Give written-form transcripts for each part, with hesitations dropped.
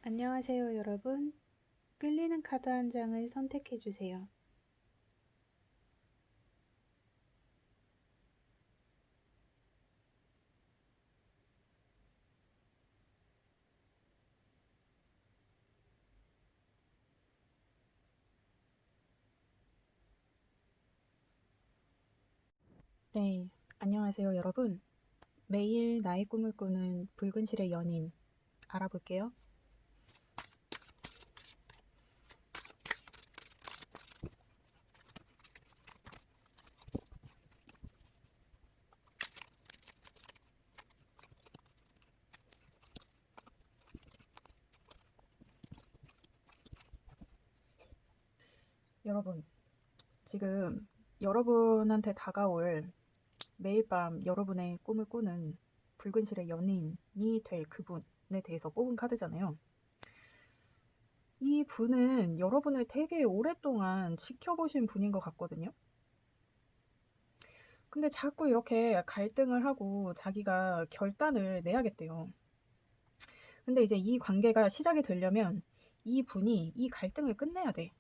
안녕하세요, 여러분. 끌리는 카드 한 장을 선택해 주세요. 네, 안녕하세요, 여러분. 매일 나의 꿈을 꾸는 붉은 실의 연인 알아볼게요. 여러분, 지금 여러분한테 다가올 매일 밤 여러분의 꿈을 꾸는 붉은 실의 연인이 될 그분에 대해서 뽑은 카드잖아요. 이 분은 여러분을 되게 오랫동안 지켜보신 분인 것 같거든요. 근데 자꾸 이렇게 갈등을 하고 자기가 결단을 내야겠대요. 근데 이제 이 관계가 시작이 되려면 이 분이 이 갈등을 끝내야 돼.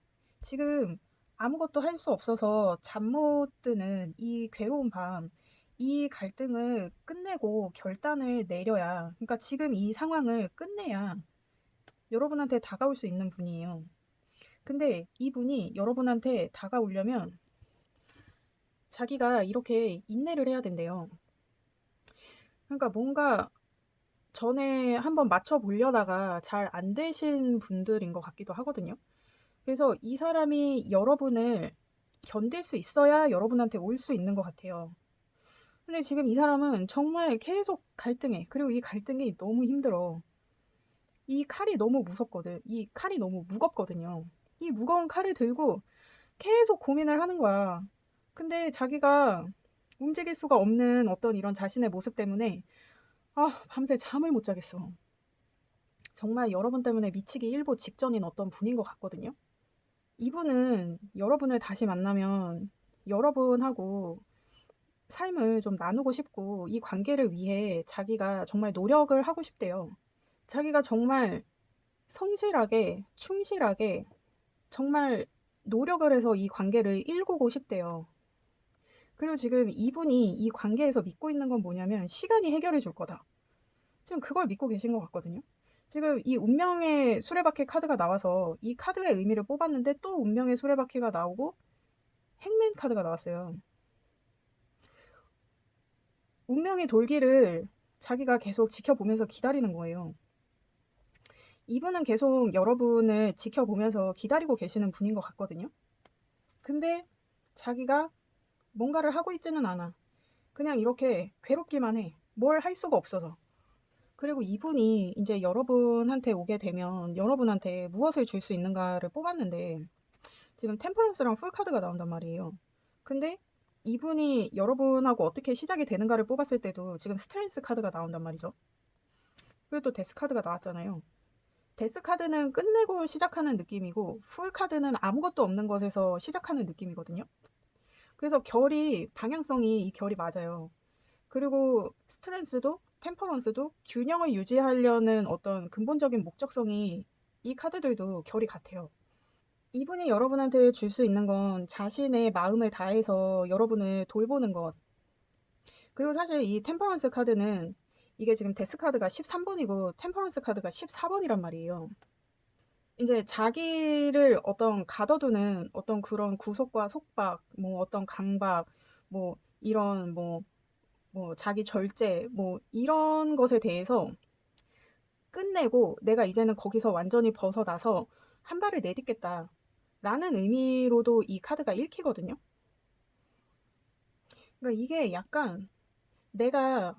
지금 아무것도 할 수 없어서 잠 못 드는 이 괴로운 밤, 이 갈등을 끝내고 결단을 내려야, 그러니까 지금 이 상황을 끝내야 여러분한테 다가올 수 있는 분이에요. 근데 이 분이 여러분한테 다가오려면 자기가 이렇게 인내를 해야 된대요. 그러니까 뭔가 전에 한번 맞춰보려다가 잘 안 되신 분들인 것 같기도 하거든요. 그래서 이 사람이 여러분을 견딜 수 있어야 여러분한테 올 수 있는 것 같아요. 근데 지금 이 사람은 정말 계속 갈등해. 그리고 이 갈등이 너무 힘들어. 이 칼이 너무 무섭거든. 이 칼이 너무 무겁거든요. 이 무거운 칼을 들고 계속 고민을 하는 거야. 근데 자기가 움직일 수가 없는 어떤 이런 자신의 모습 때문에 밤새 잠을 못 자겠어. 정말 여러분 때문에 미치기 일보 직전인 어떤 분인 것 같거든요. 이분은 여러분을 다시 만나면 여러분하고 삶을 좀 나누고 싶고 이 관계를 위해 자기가 정말 노력을 하고 싶대요. 자기가 정말 성실하게, 충실하게 정말 노력을 해서 이 관계를 일구고 싶대요. 그리고 지금 이분이 이 관계에서 믿고 있는 건 뭐냐면 시간이 해결해 줄 거다. 지금 그걸 믿고 계신 것 같거든요. 지금 이 운명의 수레바퀴 카드가 나와서 이 카드의 의미를 뽑았는데 또 운명의 수레바퀴가 나오고 행맨 카드가 나왔어요. 운명의 돌기를 자기가 계속 지켜보면서 기다리는 거예요. 이분은 계속 여러분을 지켜보면서 기다리고 계시는 분인 것 같거든요. 근데 자기가 뭔가를 하고 있지는 않아. 그냥 이렇게 괴롭기만 해. 뭘 할 수가 없어서. 그리고 이분이 이제 여러분한테 오게 되면 여러분한테 무엇을 줄 수 있는가를 뽑았는데 지금 템퍼런스랑 풀카드가 나온단 말이에요. 근데 이분이 여러분하고 어떻게 시작이 되는가를 뽑았을 때도 지금 스트렝스 카드가 나온단 말이죠. 그리고 또 데스 카드가 나왔잖아요. 데스 카드는 끝내고 시작하는 느낌이고 풀 카드는 아무것도 없는 것에서 시작하는 느낌이거든요. 그래서 방향성이 이 결이 맞아요. 그리고 스트렝스도 템퍼런스도 균형을 유지하려는 어떤 근본적인 목적성이 이 카드들도 결이 같아요. 이분이 여러분한테 줄 수 있는 건 자신의 마음을 다해서 여러분을 돌보는 것. 그리고 사실 이 템퍼런스 카드는 이게 지금 데스 카드가 13번이고 템퍼런스 카드가 14번이란 말이에요. 이제 자기를 어떤 가둬두는 어떤 그런 구속과 속박, 뭐 어떤 강박, 뭐 이런 뭐 자기 절제, 뭐 이런 것에 대해서 끝내고 내가 이제는 거기서 완전히 벗어나서 한 발을 내딛겠다. 라는 의미로도 이 카드가 읽히거든요. 그러니까 이게 약간 내가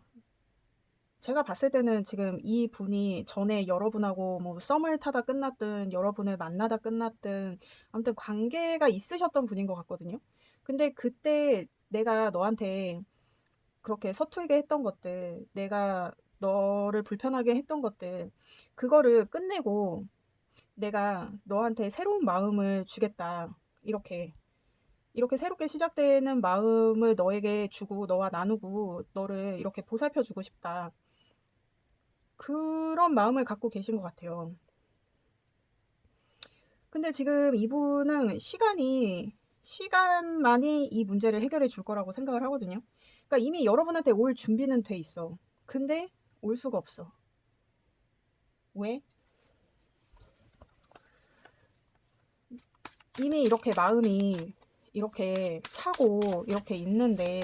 제가 봤을 때는 지금 이 분이 전에 여러분하고 뭐 썸을 타다 끝났든 여러분을 만나다 끝났든 아무튼 관계가 있으셨던 분인 것 같거든요. 근데 그때 내가 너한테 그렇게 서툴게 했던 것들, 내가 너를 불편하게 했던 것들, 그거를 끝내고 내가 너한테 새로운 마음을 주겠다. 이렇게 새롭게 시작되는 마음을 너에게 주고 너와 나누고 너를 이렇게 보살펴 주고 싶다. 그런 마음을 갖고 계신 것 같아요. 근데 지금 이분은 시간만이 이 문제를 해결해 줄 거라고 생각을 하거든요. 그러니까 이미 여러분한테 올 준비는 돼 있어. 근데 올 수가 없어. 왜? 이미 이렇게 마음이 이렇게 차고 이렇게 있는데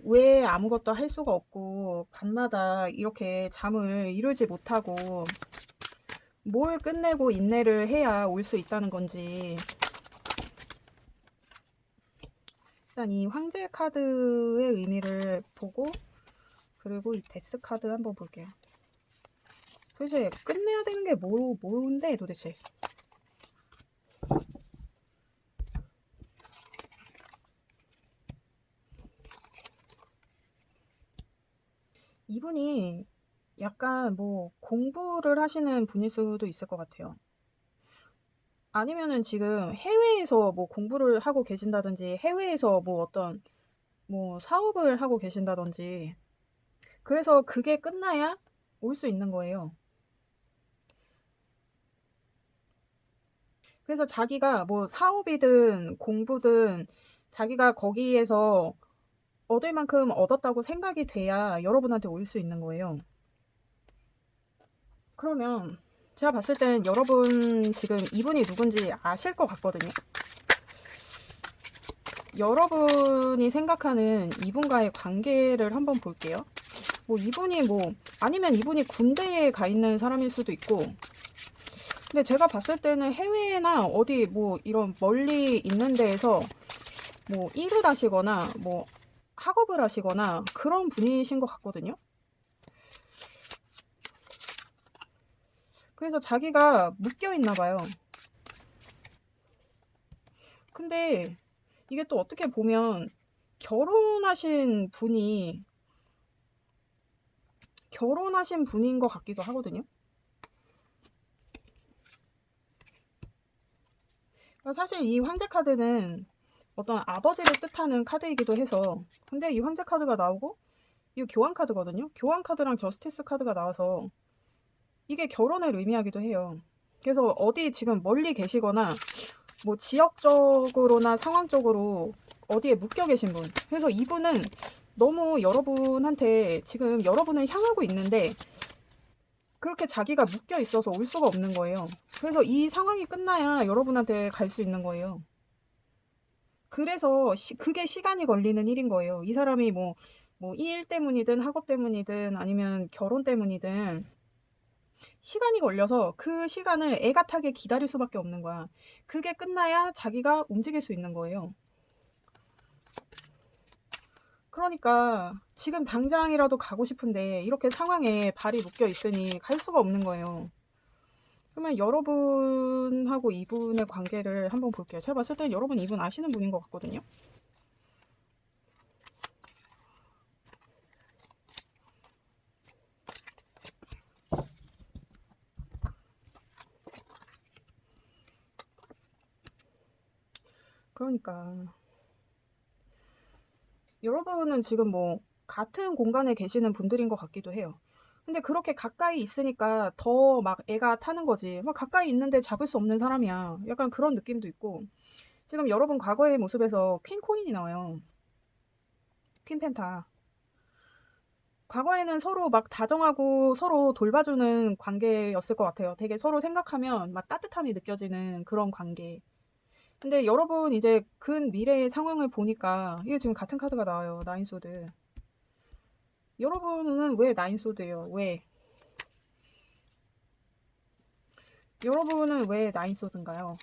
왜 아무것도 할 수가 없고 밤마다 이렇게 잠을 이루지 못하고 뭘 끝내고 인내를 해야 올 수 있다는 건지. 일단 이 황제 카드의 의미를 보고 그리고 이 데스 카드 한번 볼게요. 도대체 끝내야 되는 게 뭔데 도대체. 이분이 약간 뭐 공부를 하시는 분일 수도 있을 것 같아요. 아니면은 지금 해외에서 뭐 공부를 하고 계신다든지 해외에서 뭐 어떤 뭐 사업을 하고 계신다든지 그래서 그게 끝나야 올 수 있는 거예요. 그래서 자기가 뭐 사업이든 공부든 자기가 거기에서 얻을 만큼 얻었다고 생각이 돼야 여러분한테 올 수 있는 거예요. 그러면 제가 봤을 땐 여러분 지금 이분이 누군지 아실 것 같거든요. 여러분이 생각하는 이분과의 관계를 한번 볼게요. 뭐 이분이 뭐 아니면 이분이 군대에 가 있는 사람일 수도 있고, 근데 제가 봤을 때는 해외나 어디 뭐 이런 멀리 있는 데에서 뭐 일을 하시거나 뭐 학업을 하시거나 그런 분이신 것 같거든요. 그래서 자기가 묶여 있나 봐요. 근데 이게 또 어떻게 보면 결혼하신 분인 것 같기도 하거든요. 사실 이 황제 카드는 어떤 아버지를 뜻하는 카드이기도 해서, 근데 이 황제 카드가 나오고 이 교환 카드거든요. 교환 카드랑 저스티스 카드가 나와서 이게 결혼을 의미하기도 해요. 그래서 어디 지금 멀리 계시거나 뭐 지역적으로나 상황적으로 어디에 묶여 계신 분, 그래서 이분은 너무 여러분한테 지금 여러분을 향하고 있는데 그렇게 자기가 묶여 있어서 올 수가 없는 거예요. 그래서 이 상황이 끝나야 여러분한테 갈 수 있는 거예요. 그래서 그게 시간이 걸리는 일인 거예요. 이 사람이 뭐 일 때문이든 학업 때문이든 아니면 결혼 때문이든 시간이 걸려서 그 시간을 애가 타게 기다릴 수밖에 없는 거야. 그게 끝나야 자기가 움직일 수 있는 거예요. 그러니까 지금 당장이라도 가고 싶은데 이렇게 상황에 발이 묶여 있으니 갈 수가 없는 거예요. 그러면 여러분하고 이분의 관계를 한번 볼게요. 제가 봤을 땐 여러분 이분 아시는 분인 것 같거든요. 그러니까 여러분은 지금 뭐 같은 공간에 계시는 분들인 것 같기도 해요. 근데 그렇게 가까이 있으니까 더 막 애가 타는 거지. 막 가까이 있는데 잡을 수 없는 사람이야. 약간 그런 느낌도 있고. 지금 여러분 과거의 모습에서 퀸 코인이 나와요. 퀸 펜타. 과거에는 서로 막 다정하고 서로 돌봐주는 관계였을 것 같아요. 되게 서로 생각하면 막 따뜻함이 느껴지는 그런 관계. 근데 여러분 이제 근 미래의 상황을 보니까 이게 지금 같은 카드가 나와요. 나인소드. 여러분은 왜 나인소드예요? 왜? 여러분은 왜 나인소드인가요?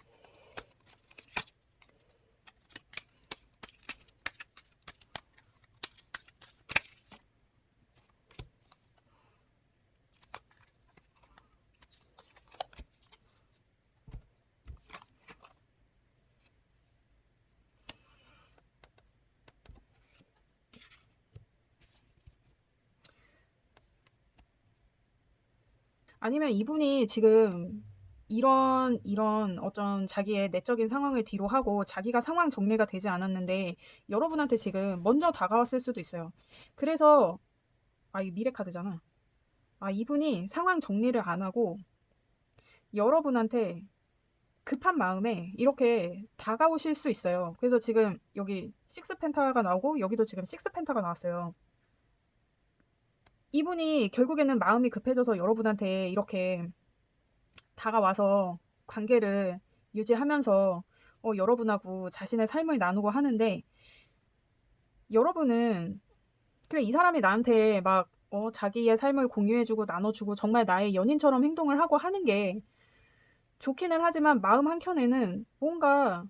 아니면 이분이 지금 이런 어떤 자기의 내적인 상황을 뒤로 하고 자기가 상황 정리가 되지 않았는데 여러분한테 지금 먼저 다가왔을 수도 있어요. 그래서 이 미래 카드잖아. 이분이 상황 정리를 안 하고 여러분한테 급한 마음에 이렇게 다가오실 수 있어요. 그래서 지금 여기 식스펜타가 나오고 여기도 지금 식스펜타가 나왔어요. 이분이 결국에는 마음이 급해져서 여러분한테 이렇게 다가와서 관계를 유지하면서 여러분하고 자신의 삶을 나누고 하는데, 여러분은 그래 이 사람이 나한테 막 자기의 삶을 공유해주고 나눠주고 정말 나의 연인처럼 행동을 하고 하는 게 좋기는 하지만 마음 한켠에는 뭔가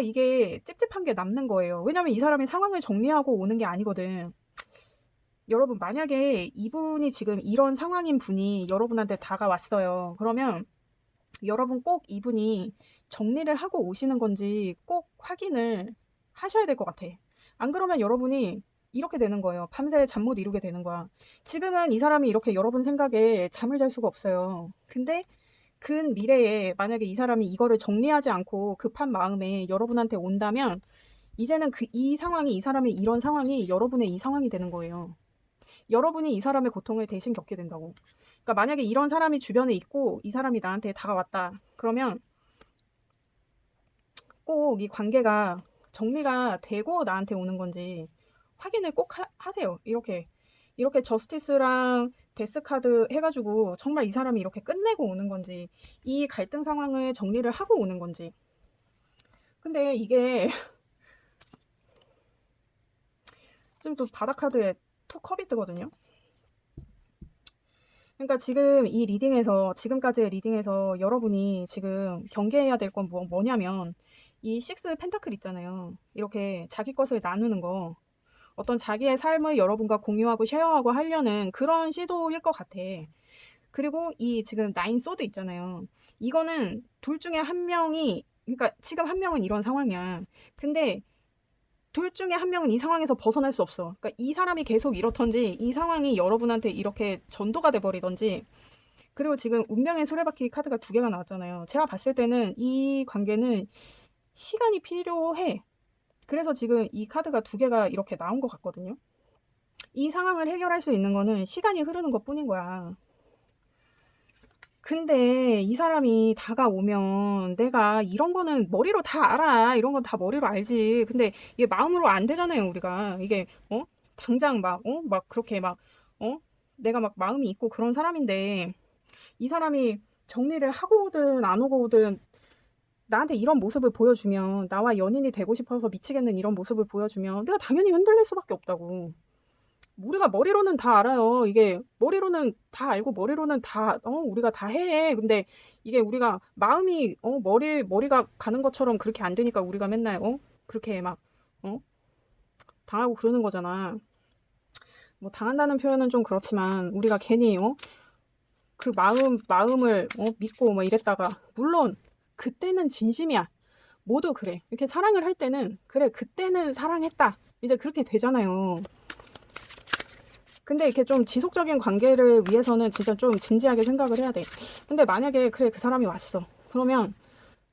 이게 찝찝한 게 남는 거예요. 왜냐면 이 사람이 상황을 정리하고 오는 게 아니거든. 여러분, 만약에 이분이 지금 이런 상황인 분이 여러분한테 다가왔어요. 그러면 여러분 꼭 이분이 정리를 하고 오시는 건지 꼭 확인을 하셔야 될 것 같아. 안 그러면 여러분이 이렇게 되는 거예요. 밤새 잠 못 이루게 되는 거야. 지금은 이 사람이 이렇게 여러분 생각에 잠을 잘 수가 없어요. 근데 근 미래에 만약에 이 사람이 이거를 정리하지 않고 급한 마음에 여러분한테 온다면 이제는 이 상황이, 이 사람의 이런 상황이 여러분의 이 상황이 되는 거예요. 여러분이 이 사람의 고통을 대신 겪게 된다고. 그러니까 만약에 이런 사람이 주변에 있고 이 사람이 나한테 다가왔다. 그러면 꼭 이 관계가 정리가 되고 나한테 오는 건지 확인을 꼭 하세요. 이렇게 저스티스랑 데스카드 해가지고 정말 이 사람이 이렇게 끝내고 오는 건지, 이 갈등 상황을 정리를 하고 오는 건지. 근데 이게 지금 또 바닥 카드에 투 컵이 뜨거든요. 그러니까 지금 이 리딩에서, 지금까지의 리딩에서 여러분이 지금 경계해야 될 건 뭐냐면 이 식스 펜타클 있잖아요. 이렇게 자기 것을 나누는 거, 어떤 자기의 삶을 여러분과 공유하고 쉐어하고 하려는 그런 시도일 것 같아. 그리고 이 지금 나인 소드 있잖아요. 이거는 둘 중에 한 명이, 그러니까 지금 한 명은 이런 상황이야. 근데 둘 중에 한 명은 이 상황에서 벗어날 수 없어. 그러니까 이 사람이 계속 이렇던지 이 상황이 여러분한테 이렇게 전도가 돼버리던지. 그리고 지금 운명의 수레바퀴 카드가 2개가 나왔잖아요. 제가 봤을 때는 이 관계는 시간이 필요해. 그래서 지금 이 카드가 2개가 이렇게 나온 것 같거든요. 이 상황을 해결할 수 있는 거는 시간이 흐르는 것 뿐인 거야. 근데 이 사람이 다가오면 내가 이런 거는 머리로 다 알아. 이런 건 다 머리로 알지. 근데 이게 마음으로 안 되잖아요, 우리가. 이게, 당장 막 그렇게 내가 막 마음이 있고 그런 사람인데, 이 사람이 정리를 하고 오든 안 오고 오든 나한테 이런 모습을 보여주면, 나와 연인이 되고 싶어서 미치겠는 이런 모습을 보여주면 내가 당연히 흔들릴 수밖에 없다고. 우리가 머리로는 다 알아요. 이게 머리로는 다 알고 머리로는 다 우리가 다 해. 근데 이게 우리가 마음이 머리가 가는 것처럼 그렇게 안 되니까 우리가 맨날 그렇게 막 당하고 그러는 거잖아. 뭐 당한다는 표현은 좀 그렇지만 우리가 괜히 그 마음을 믿고 뭐 이랬다가, 물론 그때는 진심이야. 모두 그래. 이렇게 사랑을 할 때는 그래, 그때는 사랑했다. 이제 그렇게 되잖아요. 근데 이렇게 좀 지속적인 관계를 위해서는 진짜 좀 진지하게 생각을 해야 돼. 근데 만약에 그래, 그 사람이 왔어. 그러면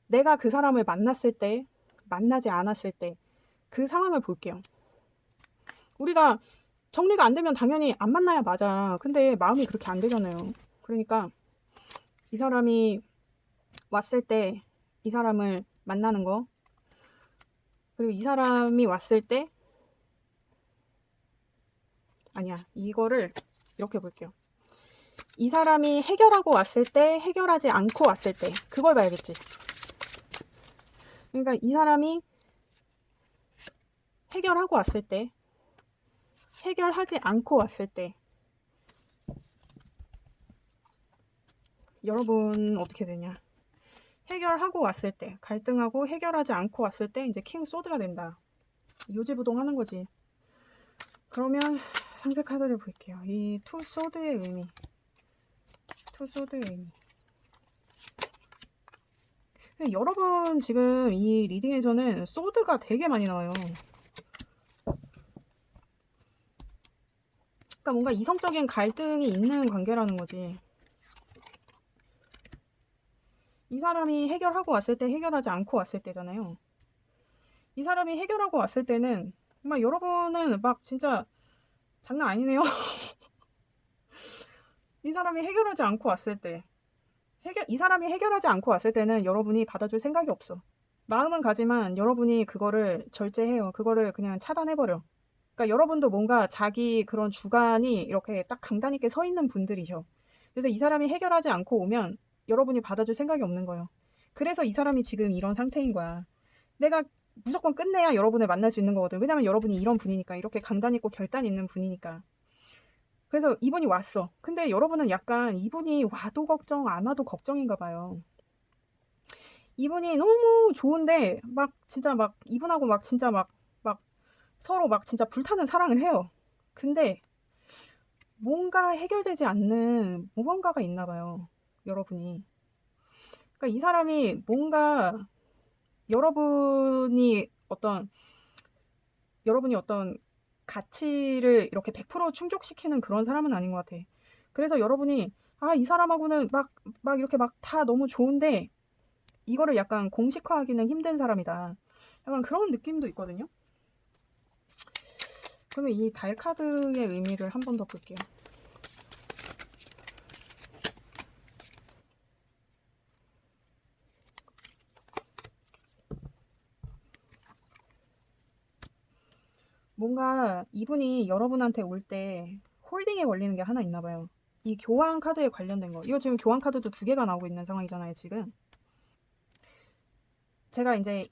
내가 그 사람을 만났을 때, 만나지 않았을 때 그 상황을 볼게요. 우리가 정리가 안 되면 당연히 안 만나야 맞아. 근데 마음이 그렇게 안 되잖아요. 그러니까 이 사람이 왔을 때 이 사람을 만나는 거, 그리고 이 사람이 왔을 때, 아니야, 이거를 이렇게 볼게요. 이 사람이 해결하고 왔을 때, 해결하지 않고 왔을 때, 그걸 봐야겠지. 그러니까 이 사람이 해결하고 왔을 때, 해결하지 않고 왔을 때, 여러분 어떻게 되냐? 해결하고 왔을 때, 갈등하고 해결하지 않고 왔을 때 이제 킹 소드가 된다. 요지부동하는 거지. 그러면 상세 카드를 볼게요. 이 투 소드의 의미. 여러분 지금 이 리딩에서는 소드가 되게 많이 나와요. 그러니까 뭔가 이성적인 갈등이 있는 관계라는 거지. 이 사람이 해결하고 왔을 때, 해결하지 않고 왔을 때잖아요. 이 사람이 해결하고 왔을 때는 막 여러분은 막 진짜 장난 아니네요. 이 사람이 해결하지 않고 왔을 때, 이 사람이 해결하지 않고 왔을 때는 여러분이 받아줄 생각이 없어. 마음은 가지만 여러분이 그거를 절제해요. 그거를 그냥 차단해버려. 그러니까 여러분도 뭔가 자기 그런 주관이 이렇게 딱 강단 있게 서 있는 분들이셔. 그래서 이 사람이 해결하지 않고 오면 여러분이 받아줄 생각이 없는 거예요. 그래서 이 사람이 지금 이런 상태인 거야. 내가 무조건 끝내야 여러분을 만날 수 있는 거거든. 왜냐면 여러분이 이런 분이니까. 이렇게 강단 있고 결단 있는 분이니까. 그래서 이분이 왔어. 근데 여러분은 약간 이분이 와도 걱정, 안 와도 걱정인가 봐요. 이분이 너무 좋은데 막 진짜 막 이분하고 막 진짜 막 서로 막 진짜 불타는 사랑을 해요. 근데 뭔가 해결되지 않는 무언가가 있나 봐요. 여러분이. 그러니까 이 사람이 뭔가 여러분이 어떤 가치를 이렇게 100% 충족시키는 그런 사람은 아닌 것 같아. 그래서 여러분이 이 사람하고는 막 이렇게 막 다 너무 좋은데 이거를 약간 공식화하기는 힘든 사람이다. 약간 그런 느낌도 있거든요. 그러면 이 달 카드의 의미를 한 번 더 볼게요. 뭔가 이분이 여러분한테 올 때 홀딩에 걸리는 게 하나 있나 봐요. 이 교환 카드에 관련된 거. 이거 지금 교환 카드도 2개가 나오고 있는 상황이잖아요, 지금. 제가 이제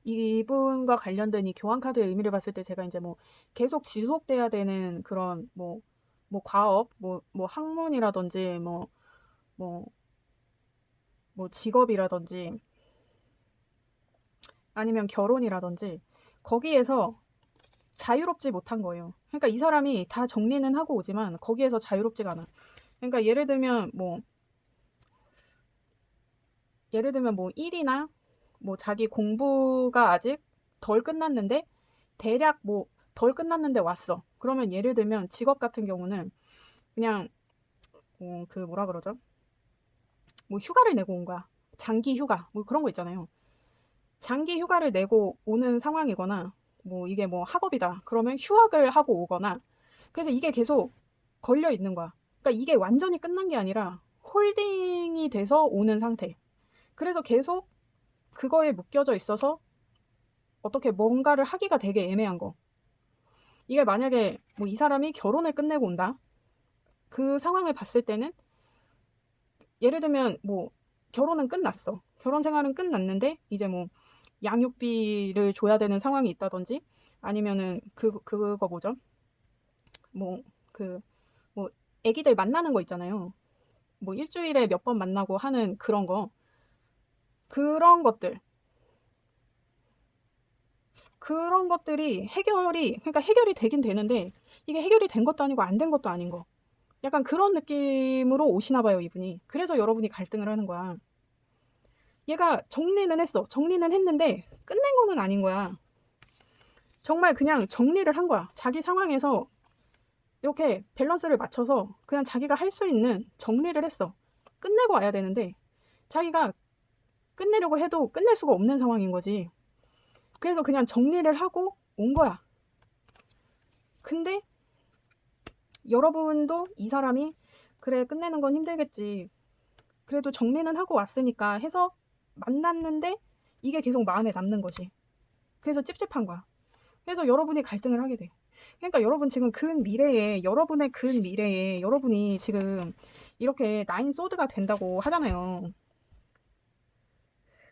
이분과 관련된 이 교환 카드의 의미를 봤을 때 제가 이제 뭐 계속 지속돼야 되는 그런 뭐 과업, 뭐 학문이라든지 뭐 직업이라든지 아니면 결혼이라든지 거기에서 자유롭지 못한 거예요. 그러니까 이 사람이 다 정리는 하고 오지만 거기에서 자유롭지가 않아. 그러니까 예를 들면 뭐 일이나 뭐 자기 공부가 아직 덜 끝났는데 대략 뭐 덜 끝났는데 왔어. 그러면 예를 들면 직업 같은 경우는 그냥 그 뭐라 그러죠? 뭐 휴가를 내고 온 거야. 장기 휴가 뭐 그런 거 있잖아요. 장기 휴가를 내고 오는 상황이거나 뭐 이게 뭐 학업이다. 그러면 휴학을 하고 오거나 그래서 이게 계속 걸려 있는 거야. 그러니까 이게 완전히 끝난 게 아니라 홀딩이 돼서 오는 상태. 그래서 계속 그거에 묶여져 있어서 어떻게 뭔가를 하기가 되게 애매한 거. 이게 만약에 뭐 이 사람이 결혼을 끝내고 온다. 그 상황을 봤을 때는 예를 들면 뭐 결혼은 끝났어. 결혼 생활은 끝났는데 이제 뭐 양육비를 줘야 되는 상황이 있다든지 아니면은 그거 뭐죠? 뭐 뭐 애기들 만나는 거 있잖아요. 뭐 일주일에 몇 번 만나고 하는 그런 거. 그런 것들. 그런 것들이 그러니까 해결이 되긴 되는데 이게 해결이 된 것도 아니고 안 된 것도 아닌 거. 약간 그런 느낌으로 오시나 봐요, 이분이. 그래서 여러분이 갈등을 하는 거야. 얘가 정리는 했어. 정리는 했는데 끝낸 거는 아닌 거야. 정말 그냥 정리를 한 거야. 자기 상황에서 이렇게 밸런스를 맞춰서 그냥 자기가 할 수 있는 정리를 했어. 끝내고 와야 되는데 자기가 끝내려고 해도 끝낼 수가 없는 상황인 거지. 그래서 그냥 정리를 하고 온 거야. 근데 여러분도 이 사람이 그래 끝내는 건 힘들겠지. 그래도 정리는 하고 왔으니까 해서 만났는데 이게 계속 마음에 남는 거지. 그래서 찝찝한 거야. 그래서 여러분이 갈등을 하게 돼. 그러니까 여러분 지금 여러분의 근 미래에 여러분이 지금 이렇게 나인 소드가 된다고 하잖아요.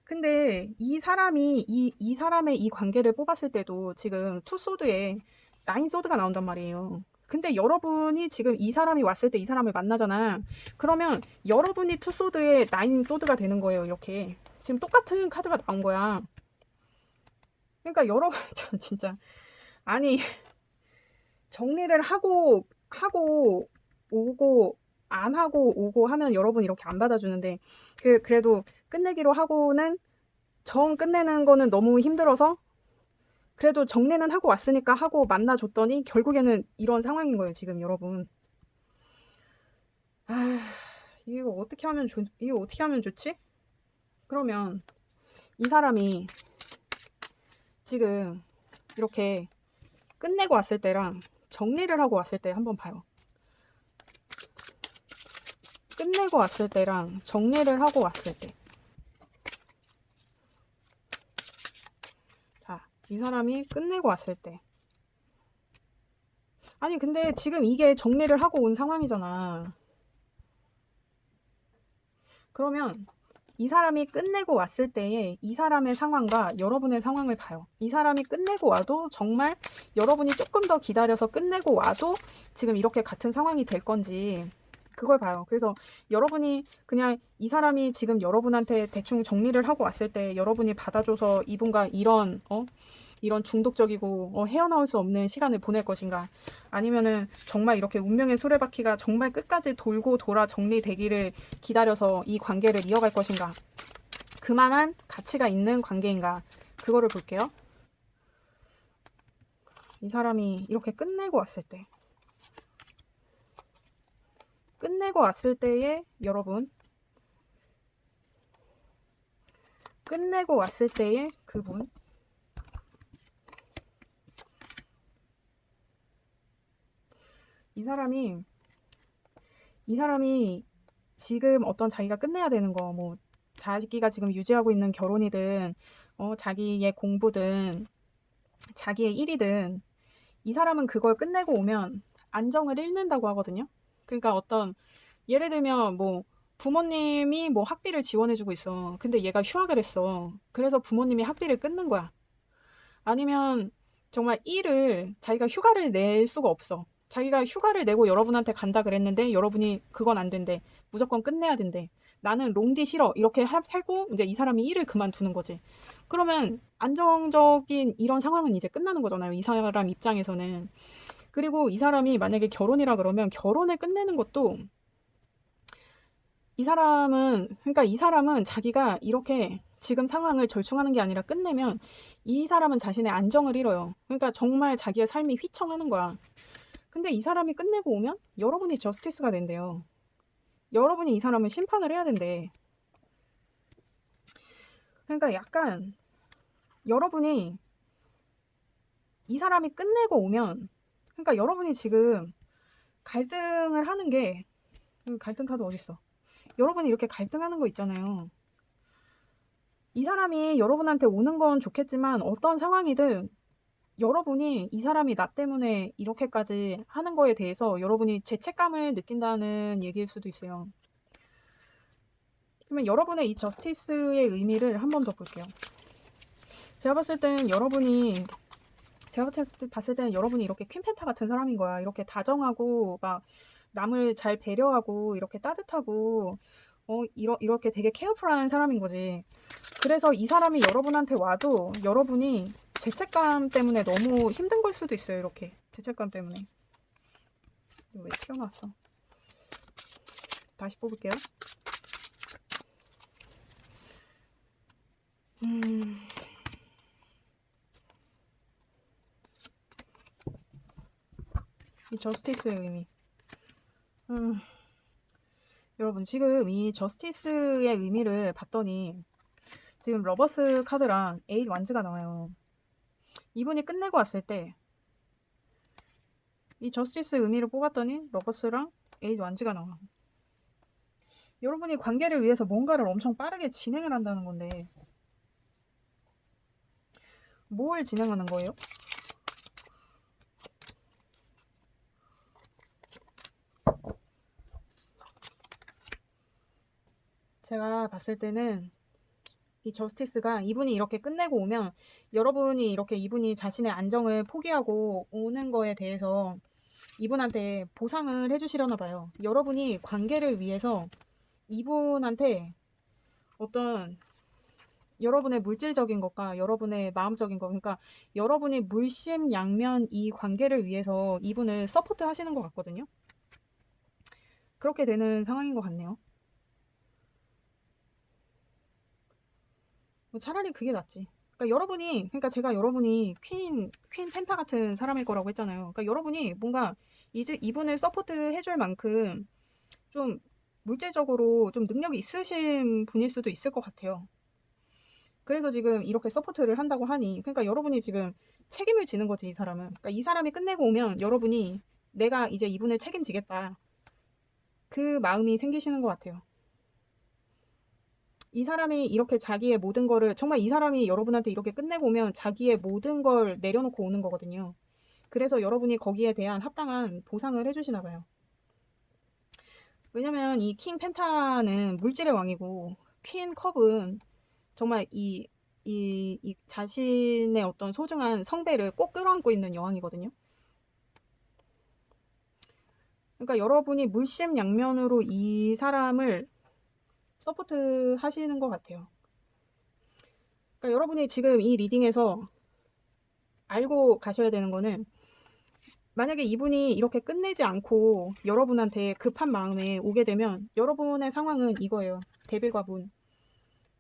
근데 이 사람의 이 관계를 뽑았을 때도 지금 투 소드에 나인 소드가 나온단 말이에요. 근데 여러분이 지금 이 사람이 왔을 때 이 사람을 만나잖아. 그러면 여러분이 투 소드에 나인 소드가 되는 거예요. 이렇게. 지금 똑같은 카드가 나온 거야. 그러니까 여러분 진짜 아니 정리를 하고 오고 안 하고 오고 하면 여러분 이렇게 안 받아주는데 그래도 끝내기로 하고는 정 끝내는 거는 너무 힘들어서 그래도 정리는 하고 왔으니까 하고 만나줬더니 결국에는 이런 상황인 거예요, 지금 여러분. 이거 어떻게 하면 좋지? 그러면 이 사람이 지금 이렇게 끝내고 왔을 때랑 정리를 하고 왔을 때 한번 봐요. 끝내고 왔을 때랑 정리를 하고 왔을 때. 자, 이 사람이 끝내고 왔을 때. 아니, 근데 지금 이게 정리를 하고 온 상황이잖아. 그러면 이 사람이 끝내고 왔을 때에 이 사람의 상황과 여러분의 상황을 봐요. 이 사람이 끝내고 와도 정말 여러분이 조금 더 기다려서 끝내고 와도 지금 이렇게 같은 상황이 될 건지 그걸 봐요. 그래서 여러분이 그냥 이 사람이 지금 여러분한테 대충 정리를 하고 왔을 때 여러분이 받아줘서 이분과 이런 중독적이고 헤어나올 수 없는 시간을 보낼 것인가, 아니면은 정말 이렇게 운명의 수레바퀴가 정말 끝까지 돌고 돌아 정리되기를 기다려서 이 관계를 이어갈 것인가, 그만한 가치가 있는 관계인가, 그거를 볼게요. 이 사람이 이렇게 끝내고 왔을 때, 끝내고 왔을 때의 여러분, 끝내고 왔을 때의 그분, 이 사람이 지금 어떤 자기가 끝내야 되는 거, 뭐 자기가 지금 유지하고 있는 결혼이든 자기의 공부든 자기의 일이든, 이 사람은 그걸 끝내고 오면 안정을 잃는다고 하거든요. 그러니까 어떤, 예를 들면 뭐 부모님이 뭐 학비를 지원해주고 있어. 근데 얘가 휴학을 했어. 그래서 부모님이 학비를 끊는 거야. 아니면 정말 일을, 자기가 휴가를 낼 수가 없어. 자기가 휴가를 내고 여러분한테 간다 그랬는데 여러분이 그건 안 된대. 무조건 끝내야 된대. 나는 롱디 싫어. 이렇게 하고 이제 이 사람이 일을 그만두는 거지. 그러면 안정적인 이런 상황은 이제 끝나는 거잖아요. 이 사람 입장에서는. 그리고 이 사람이 만약에 결혼이라 그러면 결혼을 끝내는 것도, 그러니까 이 사람은 자기가 이렇게 지금 상황을 절충하는 게 아니라 끝내면 이 사람은 자신의 안정을 잃어요. 그러니까 정말 자기의 삶이 휘청하는 거야. 근데 이 사람이 끝내고 오면 여러분이 저스티스가 된대요. 여러분이 이 사람을 심판을 해야 된대. 그러니까 약간 여러분이 이 사람이 끝내고 오면, 그러니까 여러분이 지금 갈등을 하는 게, 갈등 카드 어딨어? 여러분이 이렇게 갈등하는 거 있잖아요. 이 사람이 여러분한테 오는 건 좋겠지만 어떤 상황이든 여러분이 이 사람이 나 때문에 이렇게까지 하는 거에 대해서 여러분이 죄책감을 느낀다는 얘기일 수도 있어요. 그러면 여러분의 이 저스티스의 의미를 한 번 더 볼게요. 제가 봤을 때는 여러분이 이렇게 퀸펜타 같은 사람인 거야. 이렇게 다정하고 막 남을 잘 배려하고 이렇게 따뜻하고 이렇게 되게 케어풀한 사람인 거지. 그래서 이 사람이 여러분한테 와도 여러분이 죄책감 때문에 너무 힘든 걸 수도 있어요. 이렇게 죄책감 때문에. 왜 튀어나왔어? 다시 뽑을게요. 이 저스티스의 의미. 여러분, 지금 이 저스티스의 의미를 봤더니 지금 러버스 카드랑 에잇 완즈가 나와요. 이분이 끝내고 왔을 때 이 저스티스 의미를 뽑았더니 러버스랑 에잇 완즈가 나와. 여러분이 관계를 위해서 뭔가를 엄청 빠르게 진행을 한다는 건데 뭘 진행하는 거예요? 제가 봤을 때는 이 저스티스가, 이분이 이렇게 끝내고 오면 여러분이 이렇게 이분이 자신의 안정을 포기하고 오는 거에 대해서 이분한테 보상을 해주시려나 봐요. 여러분이 관계를 위해서 이분한테 어떤 여러분의 물질적인 것과 여러분의 마음적인 것, 그러니까 여러분이 물심양면 이 관계를 위해서 이분을 서포트 하시는 것 같거든요. 그렇게 되는 상황인 것 같네요. 차라리 그게 낫지. 그러니까 제가 여러분이 퀸 펜타 같은 사람일 거라고 했잖아요. 그러니까 여러분이 뭔가 이제 이분을 서포트 해줄 만큼 좀 물질적으로 좀 능력이 있으신 분일 수도 있을 것 같아요. 그래서 지금 이렇게 서포트를 한다고 하니, 그러니까 여러분이 지금 책임을 지는 거지, 이 사람은. 그러니까 이 사람이 끝내고 오면 여러분이 내가 이제 이분을 책임지겠다. 그 마음이 생기시는 것 같아요. 이 사람이 이렇게 자기의 모든 거를, 정말 이 사람이 여러분한테 이렇게 끝내고 오면 자기의 모든 걸 내려놓고 오는 거거든요. 그래서 여러분이 거기에 대한 합당한 보상을 해주시나 봐요. 왜냐면 이 킹 펜타는 물질의 왕이고, 퀸 컵은 정말 이 자신의 어떤 소중한 성배를 꼭 끌어안고 있는 여왕이거든요. 그러니까 여러분이 물심양면으로 이 사람을 서포트 하시는 것 같아요. 그러니까 여러분이 지금 이 리딩에서 알고 가셔야 되는 거는, 만약에 이분이 이렇게 끝내지 않고 여러분한테 급한 마음에 오게 되면 여러분의 상황은 이거예요. 데빌과 문.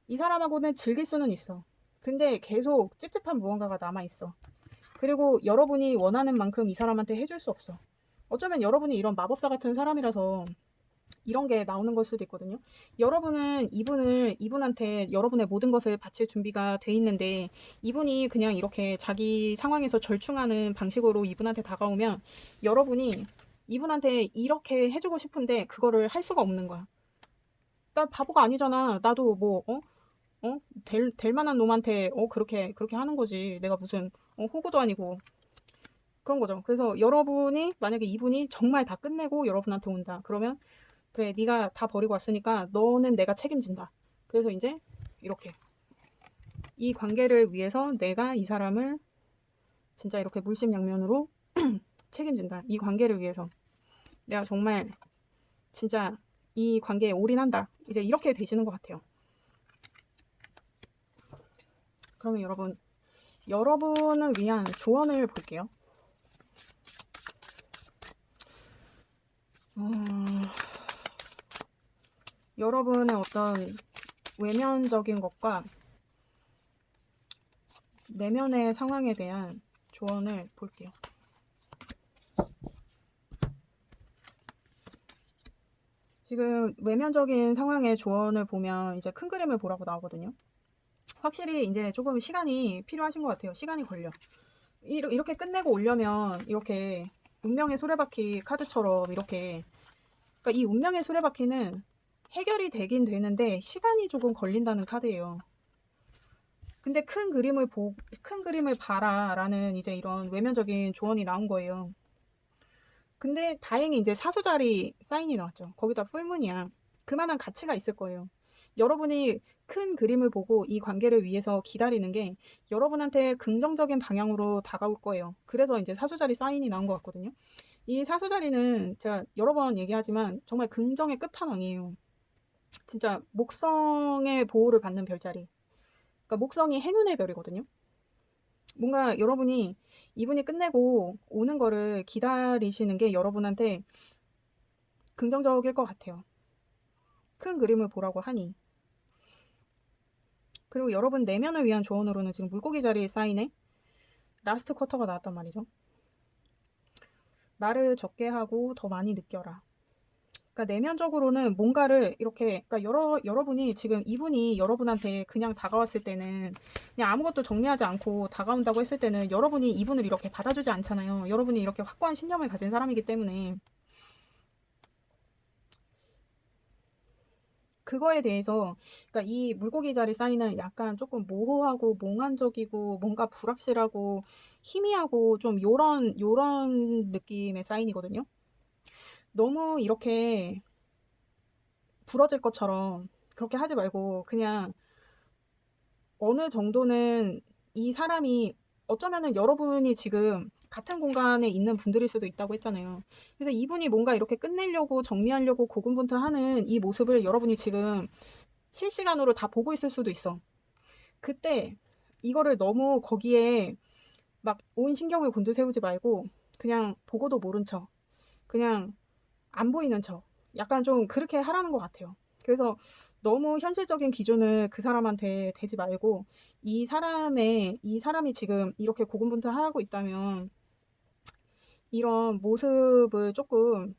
이 사람하고는 즐길 수는 있어. 근데 계속 찝찝한 무언가가 남아있어. 그리고 여러분이 원하는 만큼 이 사람한테 해줄 수 없어. 어쩌면 여러분이 이런 마법사 같은 사람이라서 이런 게 나오는 걸 수도 있거든요. 여러분은 이분한테 여러분의 모든 것을 바칠 준비가 돼 있는데, 이분이 그냥 이렇게 자기 상황에서 절충하는 방식으로 이분한테 다가오면 여러분이 이분한테 이렇게 해주고 싶은데 그거를 할 수가 없는 거야. 나 바보가 아니잖아. 나도 뭐 될 만한 놈한테 그렇게 하는 거지. 내가 무슨 호구도 아니고. 그런 거죠. 그래서 여러분이 만약에 이분이 정말 다 끝내고 여러분한테 온다. 그러면 그래, 네가 다 버리고 왔으니까 너는 내가 책임진다. 그래서 이제 이렇게 이 관계를 위해서 내가 이 사람을 진짜 이렇게 물심양면으로 책임진다. 이 관계를 위해서 내가 정말 진짜 이 관계에 올인한다. 이제 이렇게 되시는 것 같아요. 그러면 여러분을 위한 조언을 볼게요. 여러분의 어떤 외면적인 것과 내면의 상황에 대한 조언을 볼게요. 지금 외면적인 상황의 조언을 보면 이제 큰 그림을 보라고 나오거든요. 확실히 이제 조금 시간이 필요하신 것 같아요. 시간이 걸려. 이렇게 끝내고 오려면 이렇게 운명의 수레바퀴 카드처럼 이렇게, 그러니까 이 운명의 수레바퀴는 해결이 되긴 되는데 시간이 조금 걸린다는 카드예요. 근데 큰 그림을 봐라라는 이제 이런 외면적인 조언이 나온 거예요. 근데 다행히 이제 사수자리 사인이 나왔죠. 거기다 풀문이야. 그만한 가치가 있을 거예요. 여러분이 큰 그림을 보고 이 관계를 위해서 기다리는 게 여러분한테 긍정적인 방향으로 다가올 거예요. 그래서 이제 사수자리 사인이 나온 것 같거든요. 이 사수자리는 제가 여러 번 얘기하지만 정말 긍정의 끝판왕이에요. 진짜 목성의 보호를 받는 별자리. 그러니까 목성이 행운의 별이거든요. 뭔가 여러분이 이분이 끝내고 오는 거를 기다리시는 게 여러분한테 긍정적일 것 같아요. 큰 그림을 보라고 하니. 그리고 여러분 내면을 위한 조언으로는 지금 물고기 자리에 쌓이네. 라스트 쿼터가 나왔단 말이죠. 말을 적게 하고 더 많이 느껴라. 그러니까 내면적으로는 뭔가를 이렇게, 그러니까 여러분이 지금 이분이 여러분한테 그냥 다가왔을 때는, 그냥 아무것도 정리하지 않고 다가온다고 했을 때는 여러분이 이분을 이렇게 받아주지 않잖아요. 여러분이 이렇게 확고한 신념을 가진 사람이기 때문에 그거에 대해서, 그러니까 이 물고기 자리 사인은 약간 조금 모호하고 몽환적이고 뭔가 불확실하고 희미하고 좀 요런 느낌의 사인이거든요. 너무 이렇게 부러질 것처럼 그렇게 하지 말고 그냥 어느 정도는, 이 사람이 어쩌면은 여러분이 지금 같은 공간에 있는 분들일 수도 있다고 했잖아요. 그래서 이분이 뭔가 이렇게 끝내려고 정리하려고 고군분투하는 이 모습을 여러분이 지금 실시간으로 다 보고 있을 수도 있어. 그때 이거를 너무 거기에 막 온 신경을 곤두세우지 말고 그냥 보고도 모른 척, 그냥 안 보이는 척, 약간 좀 그렇게 하라는 것 같아요. 그래서 너무 현실적인 기준을 그 사람한테 대지 말고 이 사람이 지금 이렇게 고군분투하고 있다면 이런 모습을 조금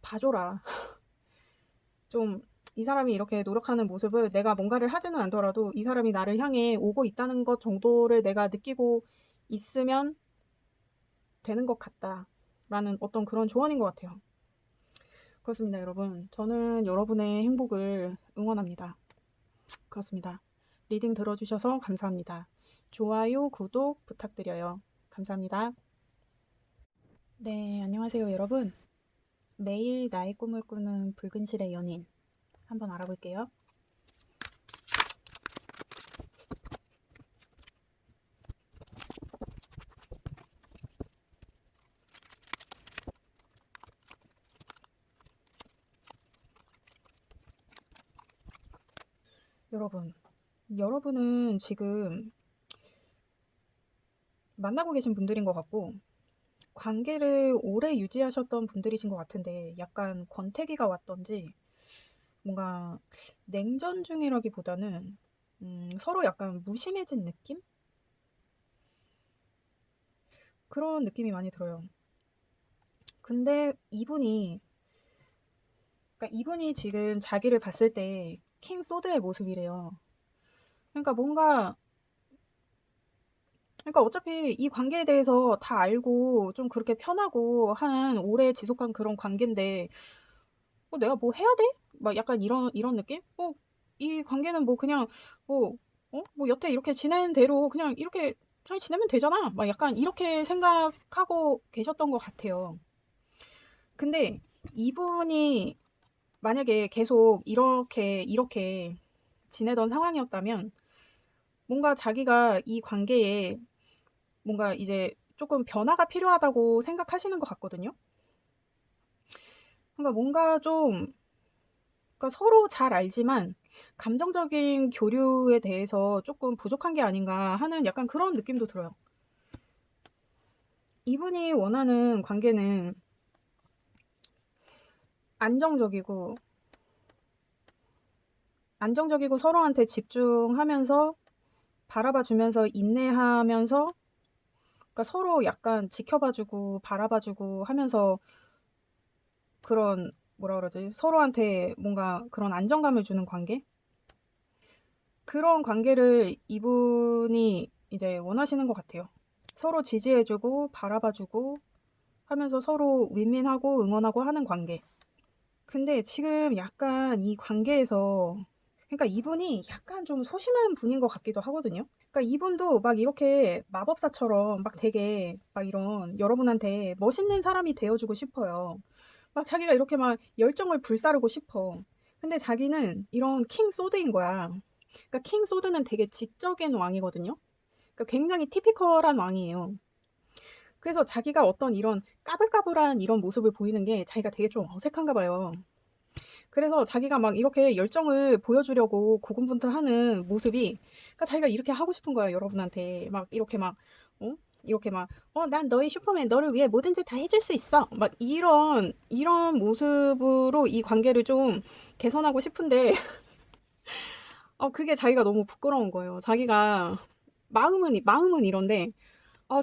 봐줘라. 좀 이 사람이 이렇게 노력하는 모습을 내가 뭔가를 하지는 않더라도 이 사람이 나를 향해 오고 있다는 것 정도를 내가 느끼고 있으면 되는 것 같다라는 어떤 그런 조언인 것 같아요. 그렇습니다, 여러분. 저는 여러분의 행복을 응원합니다. 그렇습니다. 리딩 들어주셔서 감사합니다. 좋아요, 구독 부탁드려요. 감사합니다. 네, 안녕하세요, 여러분. 매일 나의 꿈을 꾸는 붉은 실의 연인 한번 알아볼게요. 여러분은 지금 만나고 계신 분들인 것 같고 관계를 오래 유지하셨던 분들이신 것 같은데 약간 권태기가 왔던지 뭔가 냉전 중이라기보다는 서로 약간 무심해진 느낌? 그런 느낌이 많이 들어요. 근데 그러니까 이분이 지금 자기를 봤을 때 킹 소드의 모습이래요. 그러니까 어차피 이 관계에 대해서 다 알고 좀 그렇게 편하고 한 오래 지속한 그런 관계인데 내가 뭐 해야 돼? 막 약간 이런 느낌? 이 관계는 뭐 그냥 뭐, 뭐 여태 이렇게 지낸 대로 그냥 이렇게 잘 지내면 되잖아. 막 약간 이렇게 생각하고 계셨던 것 같아요. 근데 이분이 만약에 계속 이렇게 지내던 상황이었다면 뭔가 자기가 이 관계에 뭔가 이제 조금 변화가 필요하다고 생각하시는 것 같거든요. 그러니까 뭔가 좀 그러니까 서로 잘 알지만 감정적인 교류에 대해서 조금 부족한 게 아닌가 하는 약간 그런 느낌도 들어요. 이분이 원하는 관계는 안정적이고 서로한테 집중하면서 바라봐 주면서 인내하면서 그러니까 서로 약간 지켜봐 주고 바라봐 주고 하면서 그런 뭐라 그러지? 서로한테 뭔가 그런 안정감을 주는 관계? 그런 관계를 이분이 이제 원하시는 것 같아요. 서로 지지해주고 바라봐주고 하면서 서로 윈윈하고 응원하고 하는 관계. 근데 지금 약간 이 관계에서 그러니까 이분이 약간 좀 소심한 분인 것 같기도 하거든요. 그러니까 이분도 막 이렇게 마법사처럼 막 되게 막 이런 여러분한테 멋있는 사람이 되어주고 싶어요. 막 자기가 이렇게 막 열정을 불사르고 싶어. 근데 자기는 이런 킹 소드인 거야. 그러니까 킹 소드는 되게 지적인 왕이거든요. 그러니까 굉장히 티피컬한 왕이에요. 그래서 자기가 어떤 이런 까불까불한 이런 모습을 보이는 게 자기가 되게 좀 어색한가 봐요. 그래서 자기가 막 이렇게 열정을 보여주려고 고군분투하는 모습이 그러니까 자기가 이렇게 하고 싶은 거야, 여러분한테. 막 이렇게 막 어? 이렇게 막 난 너의 슈퍼맨, 너를 위해 뭐든지 다 해줄 수 있어. 막 이런 모습으로 이 관계를 좀 개선하고 싶은데 그게 자기가 너무 부끄러운 거예요. 자기가 마음은 이런데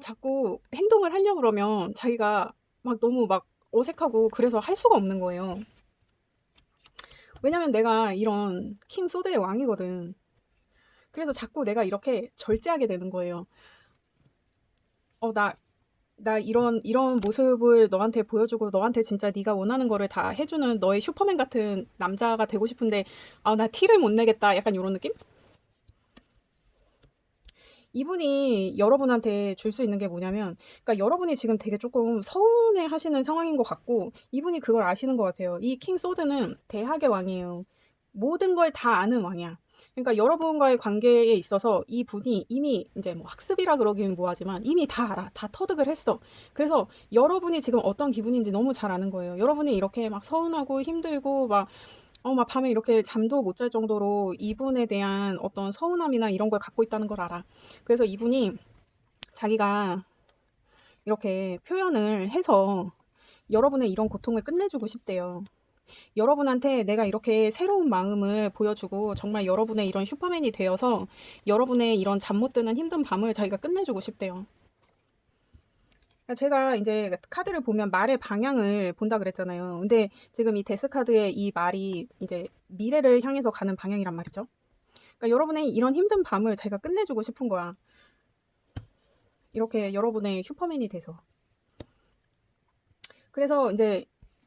자꾸 행동을 하려고 그러면 자기가 막 너무 막 어색하고 그래서 할 수가 없는 거예요. 왜냐면 내가 이런 킹 소드의 왕이거든. 그래서 자꾸 내가 이렇게 절제하게 되는 거예요. 나 이런 모습을 너한테 보여주고 너한테 진짜 네가 원하는 거를 다 해주는 너의 슈퍼맨 같은 남자가 되고 싶은데 나 티를 못 내겠다. 약간 이런 느낌? 이분이 여러분한테 줄 수 있는 게 뭐냐면 그러니까 여러분이 지금 되게 조금 서운해 하시는 상황인 것 같고 이분이 그걸 아시는 것 같아요. 이 킹 소드는 대학의 왕이에요. 모든 걸 다 아는 왕이야. 그러니까 여러분과의 관계에 있어서 이 분이 이미 이제 뭐 학습이라 그러기는 뭐하지만 이미 다 알아. 다 터득을 했어. 그래서 여러분이 지금 어떤 기분인지 너무 잘 아는 거예요. 여러분이 이렇게 막 서운하고 힘들고 막 밤에 이렇게 잠도 못 잘 정도로 이분에 대한 어떤 서운함이나 이런 걸 갖고 있다는 걸 알아. 그래서 이분이 자기가 이렇게 표현을 해서 여러분의 이런 고통을 끝내주고 싶대요. 여러분한테 내가 이렇게 새로운 마음을 보여주고 정말 여러분의 이런 슈퍼맨이 되어서 여러분의 이런 잠 못 드는 힘든 밤을 자기가 끝내주고 싶대요. 제가 이제 카드를 보면 말의 방향을 본다 그랬잖아요. 근데 지금 이 데스 카드의 이 말이 이제 미래를 향해서 가는 방향이란 말이죠. 그러니까 여러분의 이런 힘든 밤을 자기가 끝내주고 싶은 거야. 이렇게 여러분의 슈퍼맨이 돼서. 그래서 이제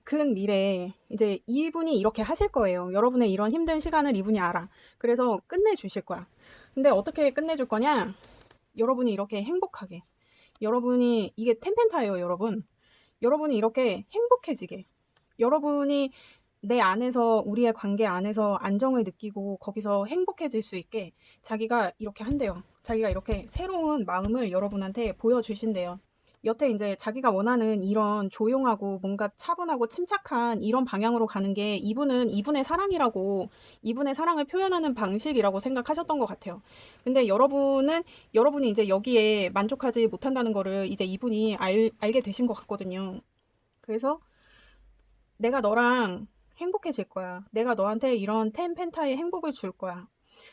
근 미래에 이제 이분이 이렇게 하실 거예요. 여러분의 이런 힘든 시간을 이분이 알아. 그래서 끝내주실 거야. 근데 어떻게 끝내줄 거냐? 여러분이 이렇게 행복하게. 여러분이 이게 텐펜타예요, 여러분. 여러분이 이렇게 행복해지게. 여러분이 내 안에서 우리의 관계 안에서 안정을 느끼고 거기서 행복해질 수 있게 자기가 이렇게 한대요. 자기가 이렇게 새로운 마음을 여러분한테 보여주신대요. 여태 이제 자기가 원하는 이런 조용하고 뭔가 차분하고 침착한 이런 방향으로 가는 게 이분은 이분의 사랑이라고 이분의 사랑을 표현하는 방식이라고 생각하셨던 것 같아요. 근데 여러분이 이제 여기에 만족하지 못한다는 거를 이제 이분이 알게 되신 것 같거든요. 그래서 내가 너랑 행복해질 거야. 내가 너한테 이런 텐펜타의 행복을 줄 거야.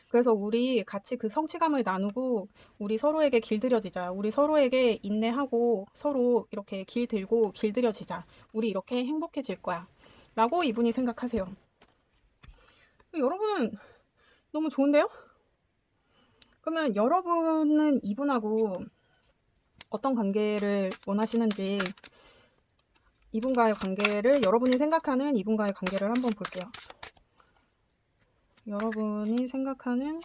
그래서 우리 같이 그 성취감을 나누고 우리 서로에게 길들여지자. 우리 서로에게 인내하고 서로 이렇게 길들고 길들여지자. 우리 이렇게 행복해질 거야. 라고 이분이 생각하세요. 여러분은 너무 좋은데요? 그러면 여러분은 이분하고 어떤 관계를 원하시는지 이분과의 관계를 여러분이 생각하는 이분과의 관계를 한번 볼게요. 여러분이 생각하는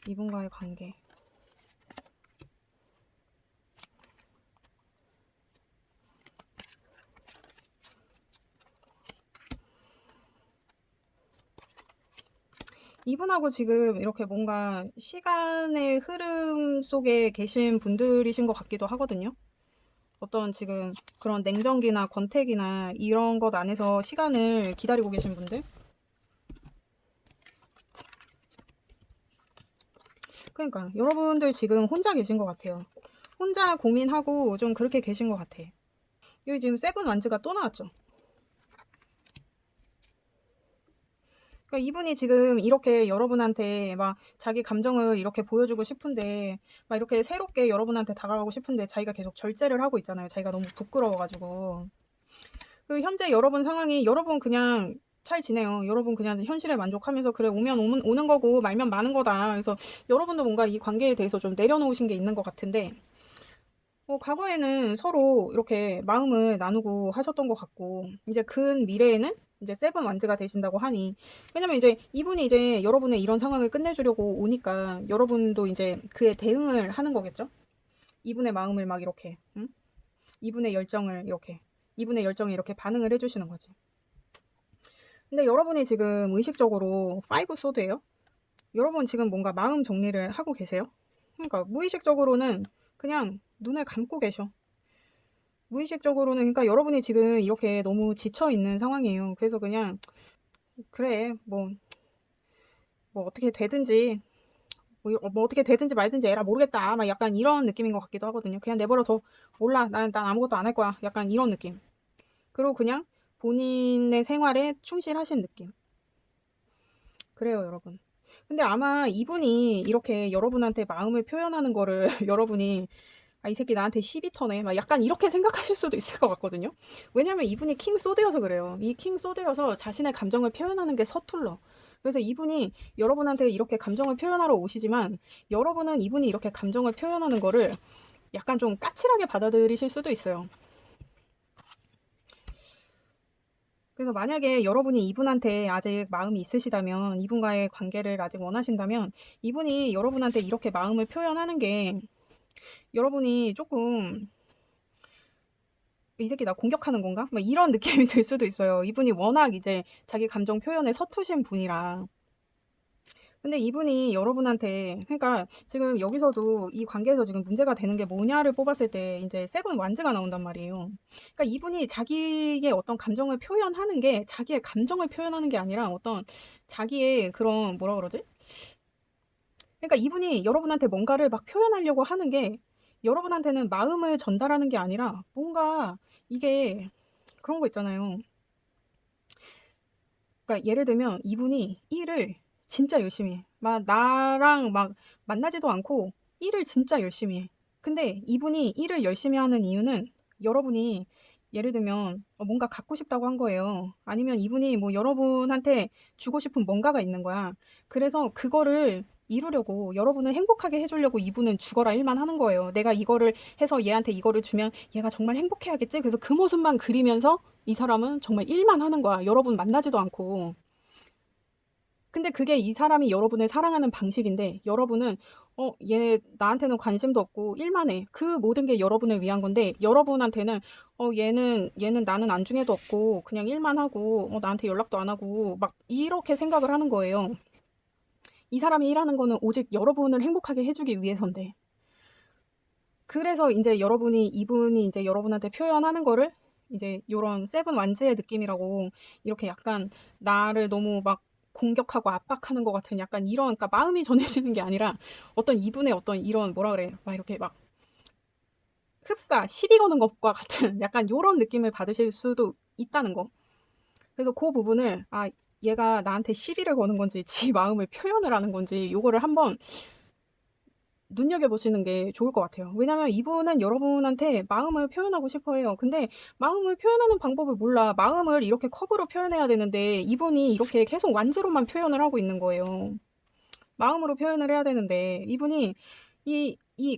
이분과의 관계. 이분하고 지금 이렇게 뭔가 시간의 흐름 속에 계신 분들이신 것 같기도 하거든요. 어떤 지금 그런 냉정기나 권태기나 이런 것 안에서 시간을 기다리고 계신 분들. 그러니까 여러분들 지금 혼자 계신 것 같아요. 혼자 고민하고 좀 그렇게 계신 것 같아. 여기 지금 세븐 완즈가 또 나왔죠. 그러니까 이분이 지금 이렇게 여러분한테 막 자기 감정을 이렇게 보여주고 싶은데 막 이렇게 새롭게 여러분한테 다가가고 싶은데 자기가 계속 절제를 하고 있잖아요. 자기가 너무 부끄러워가지고. 그 현재 여러분 상황이 여러분 그냥 잘 지내요. 여러분 그냥 현실에 만족하면서 그래 오면 오는 거고 말면 마는 거다. 그래서 여러분도 뭔가 이 관계에 대해서 좀 내려놓으신 게 있는 것 같은데 과거에는 서로 이렇게 마음을 나누고 하셨던 것 같고 이제 근 미래에는 이제 세븐 완즈가 되신다고 하니 왜냐면 이제 이분이 이제 여러분의 이런 상황을 끝내주려고 오니까 여러분도 이제 그에 대응을 하는 거겠죠. 이분의 마음을 막 이렇게 응? 이분의 열정을 이렇게 반응을 해주시는 거지. 근데 여러분이 지금 의식적으로 5 소드예요. 여러분 지금 뭔가 마음 정리를 하고 계세요. 그러니까 무의식적으로는 그냥 눈을 감고 계셔. 무의식적으로는 그러니까 여러분이 지금 이렇게 너무 지쳐 있는 상황이에요. 그래서 그냥 그래 뭐 어떻게 되든지 뭐 어떻게 되든지 말든지 에라 모르겠다 막 약간 이런 느낌인 것 같기도 하거든요. 그냥 내버려 둬. 몰라 난 아무것도 안 할 거야. 약간 이런 느낌. 그리고 그냥 본인의 생활에 충실하신 느낌. 그래요, 여러분. 근데 아마 이분이 이렇게 여러분한테 마음을 표현하는 거를 여러분이 아, 이 새끼 나한테 시비 터네. 막 약간 이렇게 생각하실 수도 있을 것 같거든요. 왜냐면 이분이 킹 소드여서 그래요. 이 킹 소드여서 자신의 감정을 표현하는 게 서툴러. 그래서 이분이 여러분한테 이렇게 감정을 표현하러 오시지만 여러분은 이분이 이렇게 감정을 표현하는 거를 약간 좀 까칠하게 받아들이실 수도 있어요. 그래서 만약에 여러분이 이분한테 아직 마음이 있으시다면 이분과의 관계를 아직 원하신다면 이분이 여러분한테 이렇게 마음을 표현하는 게 여러분이 조금 이 새끼 나 공격하는 건가? 막 이런 느낌이 들 수도 있어요. 이분이 워낙 이제 자기 감정 표현에 서투신 분이라. 근데 이분이 여러분한테 그러니까 지금 여기서도 이 관계에서 지금 문제가 되는 게 뭐냐를 뽑았을 때 이제 세븐 완즈가 나온단 말이에요. 그러니까 이분이 자기의 어떤 감정을 표현하는 게 자기의 감정을 표현하는 게 아니라 어떤 자기의 그런 뭐라 그러지? 그러니까 이분이 여러분한테 뭔가를 막 표현하려고 하는 게 여러분한테는 마음을 전달하는 게 아니라 뭔가 이게 그런 거 있잖아요. 그러니까 예를 들면 이분이 일을 진짜 열심히 해. 막 나랑 막 만나지도 않고 일을 진짜 열심히 해. 근데 이분이 일을 열심히 하는 이유는 여러분이 예를 들면 뭔가 갖고 싶다고 한 거예요. 아니면 이분이 뭐 여러분한테 주고 싶은 뭔가가 있는 거야. 그래서 그거를 이루려고 여러분을 행복하게 해주려고 이분은 죽어라 일만 하는 거예요. 내가 이거를 해서 얘한테 이거를 주면 얘가 정말 행복해하겠지. 그래서 그 모습만 그리면서 이 사람은 정말 일만 하는 거야. 여러분 만나지도 않고. 근데 그게 이 사람이 여러분을 사랑하는 방식인데 여러분은 얘 나한테는 관심도 없고 일만 해. 그 모든 게 여러분을 위한 건데 여러분한테는 얘는 나는 안중에도 없고 그냥 일만 하고 나한테 연락도 안 하고 막 이렇게 생각을 하는 거예요. 이 사람이 일하는 거는 오직 여러분을 행복하게 해주기 위해서인데. 그래서 이제 이분이 이제 여러분한테 표현하는 거를 이제 요런 세븐 완즈의 느낌이라고 이렇게 약간 나를 너무 막 공격하고 압박하는 것 같은 약간 이런, 그러니까 마음이 전해지는 게 아니라 어떤 이분의 어떤 이런 뭐라 그래, 막 이렇게 막 시비 거는 것과 같은 약간 요런 느낌을 받으실 수도 있다는 거. 그래서 그 부분을 얘가 나한테 시비를 거는 건지 지 마음을 표현을 하는 건지 요거를 한번 눈여겨보시는 게 좋을 것 같아요. 왜냐면 이분은 여러분한테 마음을 표현하고 싶어 해요. 근데 마음을 표현하는 방법을 몰라. 마음을 이렇게 컵으로 표현해야 되는데 이분이 이렇게 계속 완즈로만 표현을 하고 있는 거예요. 마음으로 표현을 해야 되는데 이분이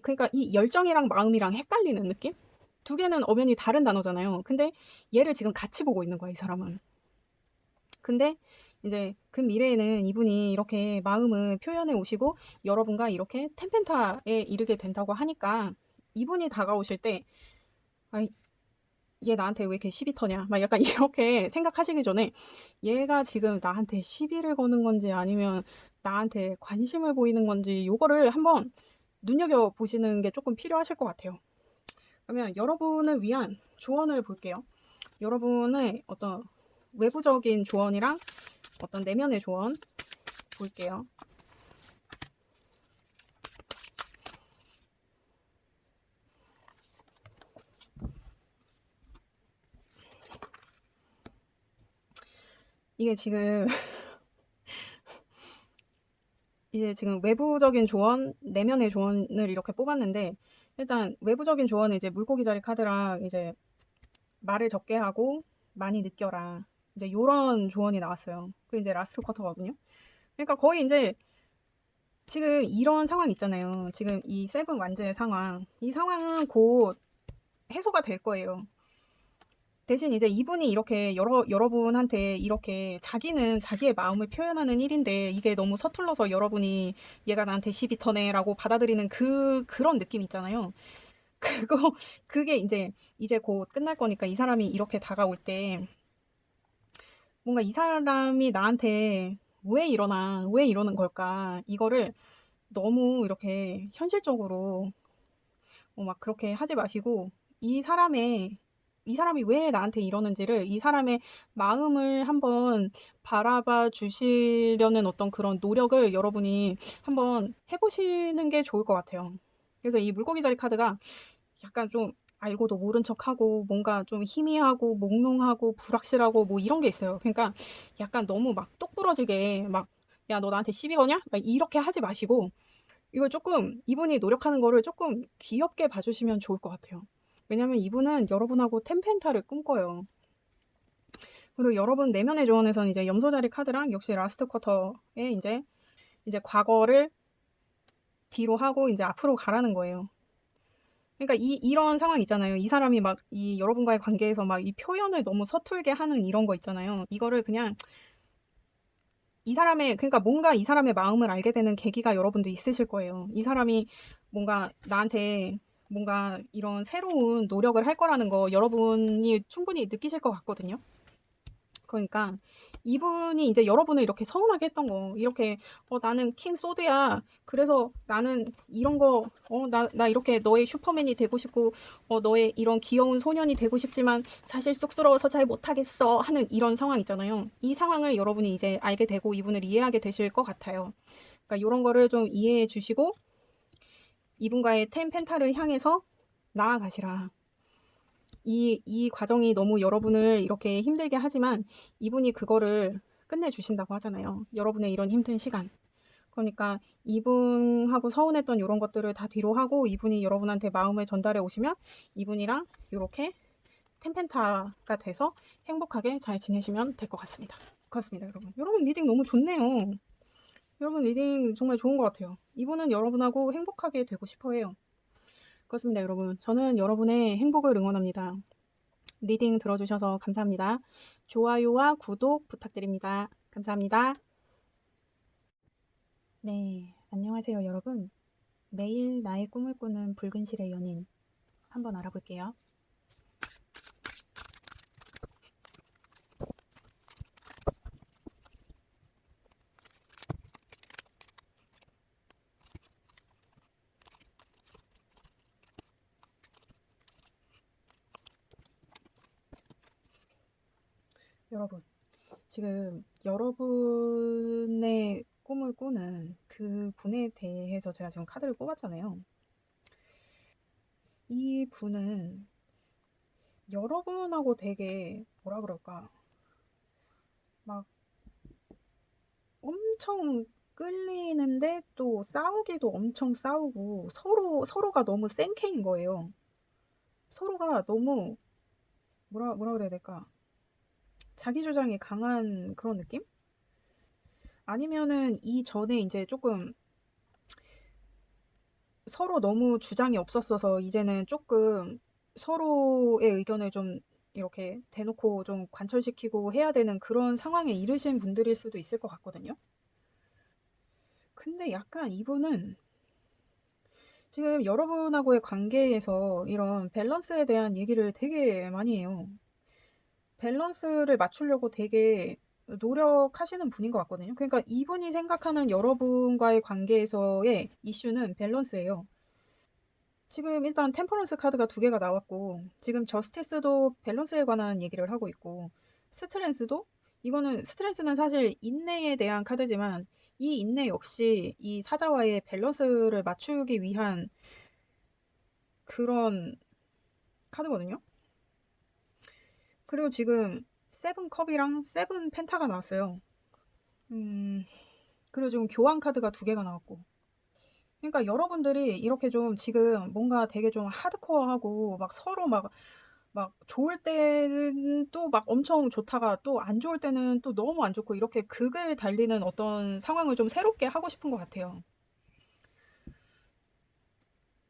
그러니까 이 열정이랑 마음이랑 헷갈리는 느낌? 두 개는 엄연히 다른 단어잖아요. 근데 얘를 지금 같이 보고 있는 거야, 이 사람은. 근데 이제 그 미래에는 이분이 이렇게 마음을 표현해 오시고 여러분과 이렇게 텐펜타에 이르게 된다고 하니까 이분이 다가오실 때 얘 나한테 왜 이렇게 시비 터냐 막 약간 이렇게 생각하시기 전에 얘가 지금 나한테 시비를 거는 건지 아니면 나한테 관심을 보이는 건지 요거를 한번 눈여겨보시는 게 조금 필요하실 것 같아요. 그러면 여러분을 위한 조언을 볼게요. 여러분의 어떤 외부적인 조언이랑 어떤 내면의 조언 볼게요. 이게 지금 이제 지금 외부적인 조언, 내면의 조언을 이렇게 뽑았는데 일단 외부적인 조언은 이제 물고기 자리 카드랑 이제 말을 적게 하고 많이 느껴라. 이제 요런 조언이 나왔어요. 그 이제 라스트 쿼터거든요. 그러니까 거의 이제 지금 이런 상황 있잖아요. 지금 이 세븐 완즈의 상황. 이 상황은 곧 해소가 될 거예요. 대신 이제 이분이 이렇게 여러분한테 이렇게 자기는 자기의 마음을 표현하는 일인데 이게 너무 서툴러서 여러분이 얘가 나한테 시비 터네라고 받아들이는 그런 느낌 있잖아요. 그게 이제 곧 끝날 거니까 이 사람이 이렇게 다가올 때 뭔가 이 사람이 나한테 왜 이러는 걸까? 이거를 너무 이렇게 현실적으로 막 그렇게 하지 마시고 이 사람이 왜 나한테 이러는지를 이 사람의 마음을 한번 바라봐 주시려는 어떤 그런 노력을 여러분이 한번 해보시는 게 좋을 것 같아요. 그래서 이 물고기 자리 카드가 약간 좀 알고도 모른 척하고 뭔가 좀 희미하고 몽롱하고 불확실하고 뭐 이런 게 있어요. 그러니까 약간 너무 막 똑부러지게 막 야, 너 나한테 시비 거냐? 막 이렇게 하지 마시고 이걸 조금 이분이 노력하는 거를 조금 귀엽게 봐주시면 좋을 것 같아요. 왜냐면 이분은 여러분하고 템펜타를 꿈꿔요. 그리고 여러분 내면의 조언에서는 이제 염소자리 카드랑 역시 라스트 쿼터에 이제 과거를 뒤로 하고 이제 앞으로 가라는 거예요. 그러니까 이런 상황 있잖아요. 이 사람이 막 이 여러분과의 관계에서 막 이 표현을 너무 서툴게 하는 이런 거 있잖아요. 이거를 그냥 그러니까 뭔가 이 사람의 마음을 알게 되는 계기가 여러분도 있으실 거예요. 이 사람이 뭔가 나한테 뭔가 이런 새로운 노력을 할 거라는 거 여러분이 충분히 느끼실 것 같거든요. 그러니까 이분이 이제 여러분을 이렇게 서운하게 했던 거, 이렇게 나는 킹 소드야. 그래서 나는 이런 거, 나 이렇게 너의 슈퍼맨이 되고 싶고, 너의 이런 귀여운 소년이 되고 싶지만 사실 쑥스러워서 잘 못하겠어 하는 이런 상황 있잖아요. 이 상황을 여러분이 이제 알게 되고 이분을 이해하게 되실 것 같아요. 그러니까 이런 거를 좀 이해해 주시고 이분과의 템펜타를 향해서 나아가시라. 이 과정이 너무 여러분을 이렇게 힘들게 하지만 이분이 그거를 끝내주신다고 하잖아요. 여러분의 이런 힘든 시간. 그러니까 이분하고 서운했던 이런 것들을 다 뒤로 하고 이분이 여러분한테 마음을 전달해 오시면 이분이랑 이렇게 템펜타가 돼서 행복하게 잘 지내시면 될 것 같습니다. 그렇습니다, 여러분. 여러분 리딩 너무 좋네요. 여러분 리딩 정말 좋은 것 같아요. 이분은 여러분하고 행복하게 되고 싶어 해요. 그렇습니다, 여러분. 저는 여러분의 행복을 응원합니다. 리딩 들어주셔서 감사합니다. 좋아요와 구독 부탁드립니다. 감사합니다. 네, 안녕하세요, 여러분. 매일 나의 꿈을 꾸는 붉은 실의 연인 한번 알아볼게요. 여러분, 지금 여러분의 꿈을 꾸는 그 분에 대해서 제가 지금 카드를 뽑았잖아요. 이 분은 여러분하고 되게 뭐라 그럴까, 막 엄청 끌리는데 또 싸우기도 엄청 싸우고 서로가 너무 센케인 거예요. 서로가 너무 뭐라 그래야 될까? 자기 주장이 강한 그런 느낌? 아니면은 이전에 이제 조금 서로 너무 주장이 없었어서 이제는 조금 서로의 의견을 좀 이렇게 대놓고 좀 관철시키고 해야 되는 그런 상황에 이르신 분들일 수도 있을 것 같거든요. 근데 약간 이분은 지금 여러분하고의 관계에서 이런 밸런스에 대한 얘기를 되게 많이 해요. 밸런스를 맞추려고 되게 노력하시는 분인 것 같거든요. 그러니까 이분이 생각하는 여러분과의 관계에서의 이슈는 밸런스예요. 지금 일단 템퍼런스 카드가 두 개가 나왔고, 지금 저스티스도 밸런스에 관한 얘기를 하고 있고, 스트렝스도, 이거는 스트렝스는 사실 인내에 대한 카드지만 이 인내 역시 이 사자와의 밸런스를 맞추기 위한 그런 카드거든요. 그리고 지금 세븐 컵이랑 세븐 펜타가 나왔어요. 그리고 지금 교환 카드가 두 개가 나왔고. 그러니까 여러분들이 이렇게 좀 지금 뭔가 되게 좀 하드코어하고 막 서로 막 좋을 때는 또 막 엄청 좋다가 또 안 좋을 때는 또 너무 안 좋고 이렇게 극을 달리는 어떤 상황을 좀 새롭게 하고 싶은 것 같아요.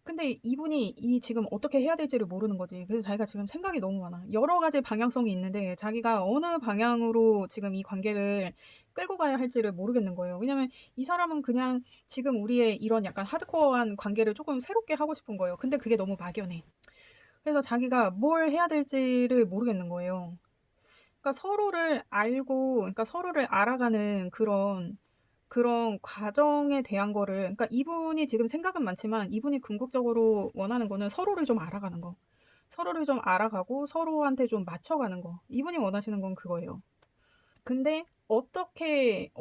근데 이분이 이 지금 어떻게 해야 될지를 모르는 거지. 그래서 자기가 지금 생각이 너무 많아. 여러 가지 방향성이 있는데 자기가 어느 방향으로 지금 이 관계를 끌고 가야 할지를 모르겠는 거예요. 왜냐면 이 사람은 그냥 지금 우리의 이런 약간 하드코어한 관계를 조금 새롭게 하고 싶은 거예요. 근데 그게 너무 막연해. 그래서 자기가 뭘 해야 될지를 모르겠는 거예요. 그러니까 서로를 알고, 그러니까 서로를 알아가는 그런 과정에 대한 거를, 그러니까 이분이 지금 생각은 많지만 이분이 궁극적으로 원하는 거는 서로를 좀 알아가는 거. 서로를 좀 알아가고 서로한테 좀 맞춰가는 거. 이분이 원하시는 건 그거예요. 근데 어떻게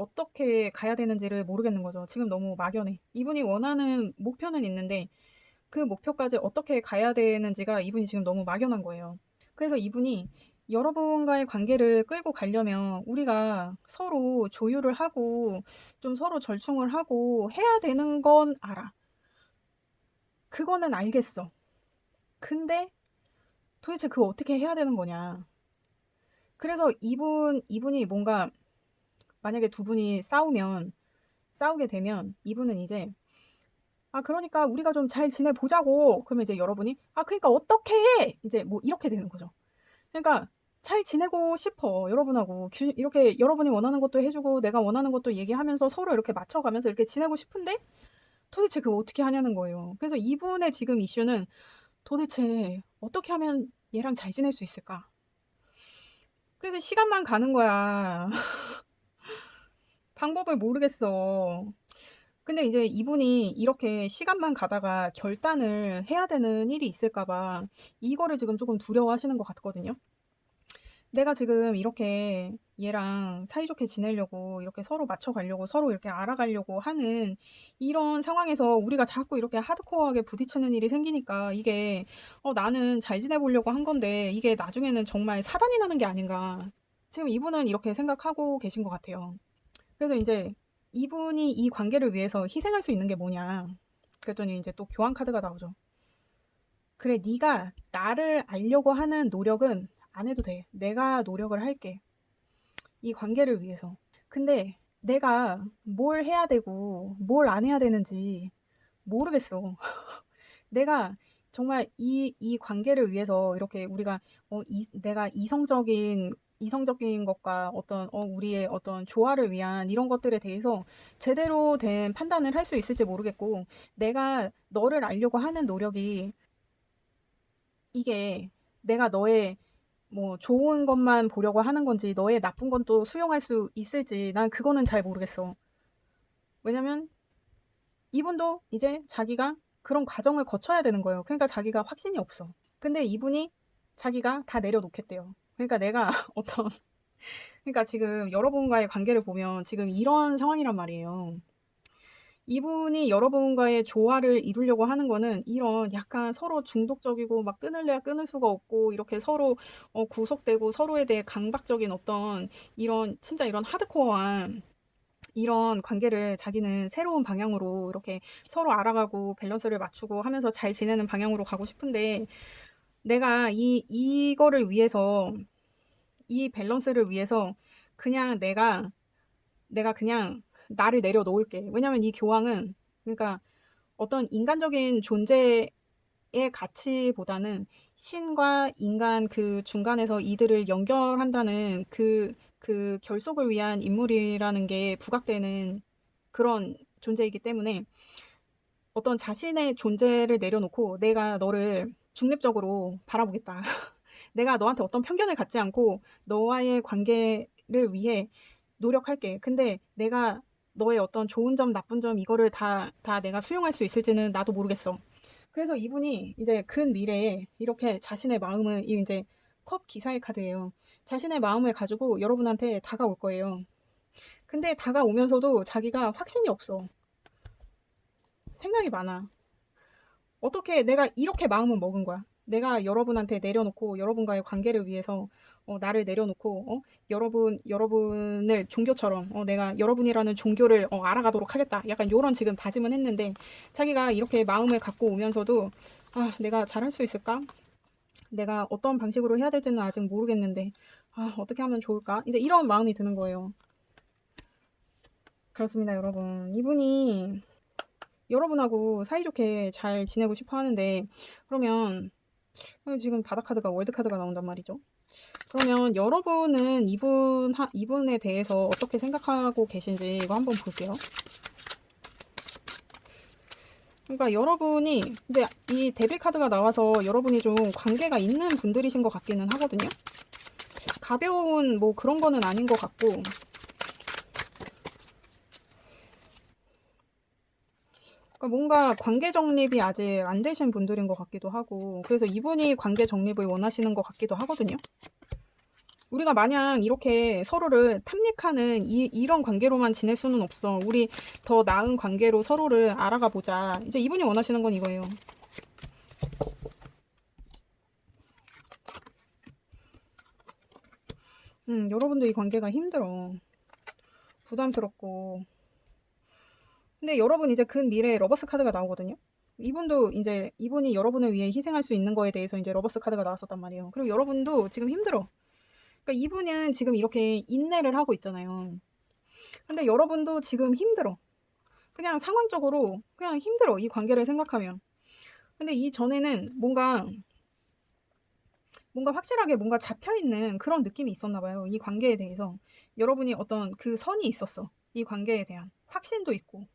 가야 되는지를 모르겠는 거죠. 지금 너무 막연해. 이분이 원하는 목표는 있는데 그 목표까지 어떻게 가야 되는지가 이분이 지금 너무 막연한 거예요. 그래서 이분이 여러분과의 관계를 끌고 가려면 우리가 서로 조율을 하고 좀 서로 절충을 하고 해야 되는 건 알아. 그거는 알겠어. 근데 도대체 그거 어떻게 해야 되는 거냐. 그래서 이분이 뭔가 만약에 두 분이 싸우게 되면 이분은 이제 아, 그러니까 우리가 좀 잘 지내보자고. 그러면 이제 여러분이 아, 그러니까 어떻게 해? 이제 뭐 이렇게 되는 거죠. 그러니까 잘 지내고 싶어, 여러분하고. 이렇게 여러분이 원하는 것도 해주고 내가 원하는 것도 얘기하면서 서로 이렇게 맞춰가면서 이렇게 지내고 싶은데 도대체 그거 어떻게 하냐는 거예요. 그래서 이분의 지금 이슈는 도대체 어떻게 하면 얘랑 잘 지낼 수 있을까? 그래서 시간만 가는 거야. 방법을 모르겠어. 근데 이제 이분이 이렇게 시간만 가다가 결단을 해야 되는 일이 있을까봐 이거를 지금 조금 두려워하시는 것 같거든요. 내가 지금 이렇게 얘랑 사이좋게 지내려고 이렇게 서로 맞춰가려고 서로 이렇게 알아가려고 하는 이런 상황에서 우리가 자꾸 이렇게 하드코어하게 부딪히는 일이 생기니까 이게 나는 잘 지내보려고 한 건데 이게 나중에는 정말 사단이 나는 게 아닌가. 지금 이분은 이렇게 생각하고 계신 것 같아요. 그래서 이제 이분이 이 관계를 위해서 희생할 수 있는 게 뭐냐. 그랬더니 이제 또 교환 카드가 나오죠. 그래, 네가 나를 알려고 하는 노력은 안 해도 돼. 내가 노력을 할게. 이 관계를 위해서. 근데 내가 뭘 해야 되고 뭘 안 해야 되는지 모르겠어. 내가 정말 이 관계를 위해서 이렇게 우리가 내가 이성적인 것과 어떤 우리의 어떤 조화를 위한 이런 것들에 대해서 제대로 된 판단을 할 수 있을지 모르겠고, 내가 너를 알려고 하는 노력이 이게 내가 너의 뭐 좋은 것만 보려고 하는 건지 너의 나쁜 건 또 수용할 수 있을지 난 그거는 잘 모르겠어. 왜냐면 이분도 이제 자기가 그런 과정을 거쳐야 되는 거예요. 그러니까 자기가 확신이 없어. 근데 이분이 자기가 다 내려놓겠대요. 그러니까 내가 그러니까 지금 여러분과의 관계를 보면 지금 이런 상황이란 말이에요. 이분이 여러분과의 조화를 이루려고 하는 거는 이런 약간 서로 중독적이고 막 끊을래야 끊을 수가 없고 이렇게 서로 구속되고 서로에 대해 강박적인 어떤 이런 진짜 이런 하드코어한 이런 관계를 자기는 새로운 방향으로 이렇게 서로 알아가고 밸런스를 맞추고 하면서 잘 지내는 방향으로 가고 싶은데, 내가 이거를 위해서 이 밸런스를 위해서 그냥 내가 그냥 나를 내려놓을게. 왜냐면 이 교황은 그러니까 어떤 인간적인 존재의 가치보다는 신과 인간 그 중간에서 이들을 연결한다는 그 결속을 위한 인물이라는 게 부각되는 그런 존재이기 때문에 어떤 자신의 존재를 내려놓고 내가 너를 중립적으로 바라보겠다. 내가 너한테 어떤 편견을 갖지 않고 너와의 관계를 위해 노력할게. 근데 내가 너의 어떤 좋은 점, 나쁜 점 이거를 다 내가 수용할 수 있을지는 나도 모르겠어. 그래서 이분이 이제 근 미래에 이렇게 자신의 마음을 이 이제 컵 기사의 카드예요. 자신의 마음을 가지고 여러분한테 다가올 거예요. 근데 다가오면서도 자기가 확신이 없어. 생각이 많아. 어떻게 내가 이렇게 마음은 먹은 거야. 내가 여러분한테 내려놓고 여러분과의 관계를 위해서 나를 내려놓고 여러분을 종교처럼 내가 여러분이라는 종교를 알아가도록 하겠다. 약간 요런 지금 다짐은 했는데 자기가 이렇게 마음을 갖고 오면서도 내가 잘할 수 있을까? 내가 어떤 방식으로 해야 될지는 아직 모르겠는데 어떻게 하면 좋을까? 이제 이런 마음이 드는 거예요. 그렇습니다, 여러분. 이분이 여러분하고 사이좋게 잘 지내고 싶어 하는데, 그러면 지금 바다 카드가 월드 카드가 나온단 말이죠. 그러면 여러분은 이분에 대해서 어떻게 생각하고 계신지 이거 한번 볼게요. 그러니까 여러분이 근데 이 데빌 카드가 나와서 여러분이 좀 관계가 있는 분들이신 것 같기는 하거든요. 가벼운 뭐 그런 거는 아닌 것 같고, 그러니까 뭔가 관계 정립이 아직 안 되신 분들인 것 같기도 하고, 그래서 이분이 관계 정립을 원하시는 것 같기도 하거든요. 우리가 마냥 이렇게 서로를 탐닉하는 이런 관계로만 지낼 수는 없어. 우리 더 나은 관계로 서로를 알아가 보자. 이제 이분이 원하시는 건 이거예요. 여러분도 이 관계가 힘들어. 부담스럽고. 근데 여러분 이제 근 미래에 러버스 카드가 나오거든요. 이분이 여러분을 위해 희생할 수 있는 거에 대해서 이제 러버스 카드가 나왔었단 말이에요. 그리고 여러분도 지금 힘들어. 그러니까 이분은 지금 이렇게 인내를 하고 있잖아요. 근데 여러분도 지금 힘들어. 그냥 상황적으로 그냥 힘들어. 이 관계를 생각하면. 근데 이전에는 뭔가 확실하게 뭔가 잡혀있는 그런 느낌이 있었나 봐요. 이 관계에 대해서. 여러분이 어떤 그 선이 있었어. 이 관계에 대한 확신도 있고.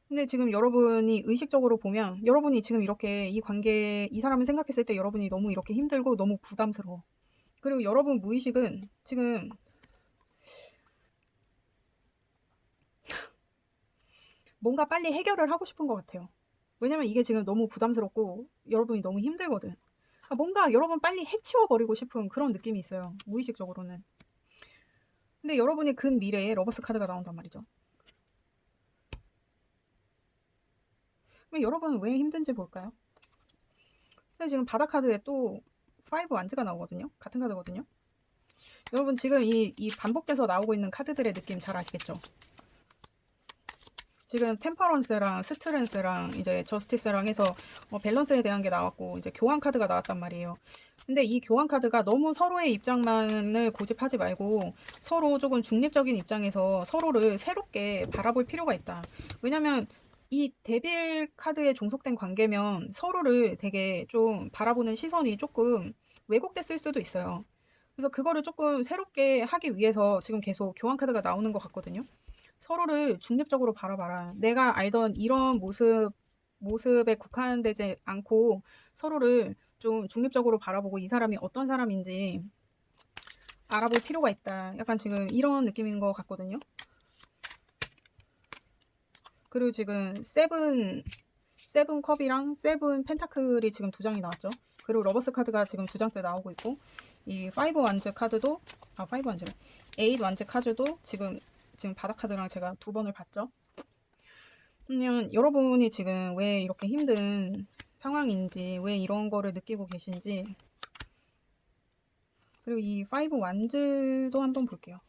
근데 지금 여러분이 의식적으로 보면 여러분이 지금 이렇게 이 사람을 생각했을 때 여러분이 너무 이렇게 힘들고 너무 부담스러워. 그리고 여러분 무의식은 지금 뭔가 빨리 해결을 하고 싶은 것 같아요. 왜냐면 이게 지금 너무 부담스럽고 여러분이 너무 힘들거든. 뭔가 여러분 빨리 해치워버리고 싶은 그런 느낌이 있어요. 무의식적으로는. 근데 여러분이 근 미래에 러버스 카드가 나온단 말이죠. 그럼 여러분은 왜 힘든지 볼까요? 근데 지금 바다 카드에 또 5 완즈가 나오거든요. 같은 카드거든요. 여러분 지금 이 반복돼서 나오고 있는 카드들의 느낌 잘 아시겠죠? 지금 템퍼런스랑 스트렝스랑 이제 저스티스랑 해서 밸런스에 대한 게 나왔고 이제 교환 카드가 나왔단 말이에요. 근데 이 교환 카드가 너무 서로의 입장만을 고집하지 말고 서로 조금 중립적인 입장에서 서로를 새롭게 바라볼 필요가 있다. 왜냐면 이 데빌 카드에 종속된 관계면 서로를 되게 좀 바라보는 시선이 조금 왜곡됐을 수도 있어요. 그래서 그거를 조금 새롭게 하기 위해서 지금 계속 교환 카드가 나오는 것 같거든요. 서로를 중립적으로 바라봐라. 내가 알던 이런 모습에 국한되지 않고 서로를 좀 중립적으로 바라보고 이 사람이 어떤 사람인지 알아볼 필요가 있다. 약간 지금 이런 느낌인 것 같거든요. 그리고 지금 세븐 컵이랑 세븐 펜타클이 지금 2장이 나왔죠. 그리고 러버스 카드가 지금 2장째 나오고 있고, 이 5 완즈 카드도, 5 완즈래. 8 완즈 카드도 지금 바닥 카드랑 제가 2번을 봤죠. 그냥 여러분이 지금 왜 이렇게 힘든 상황인지, 왜 이런 거를 느끼고 계신지, 그리고 이 5 완즈도 한번 볼게요.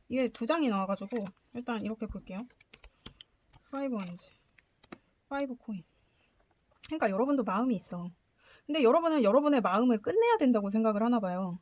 이게 2장이 나와가지고 일단 이렇게 볼게요. 5 완즈, 5 코인. 그러니까 여러분도 마음이 있어. 근데 여러분은 여러분의 마음을 끝내야 된다고 생각을 하나 봐요.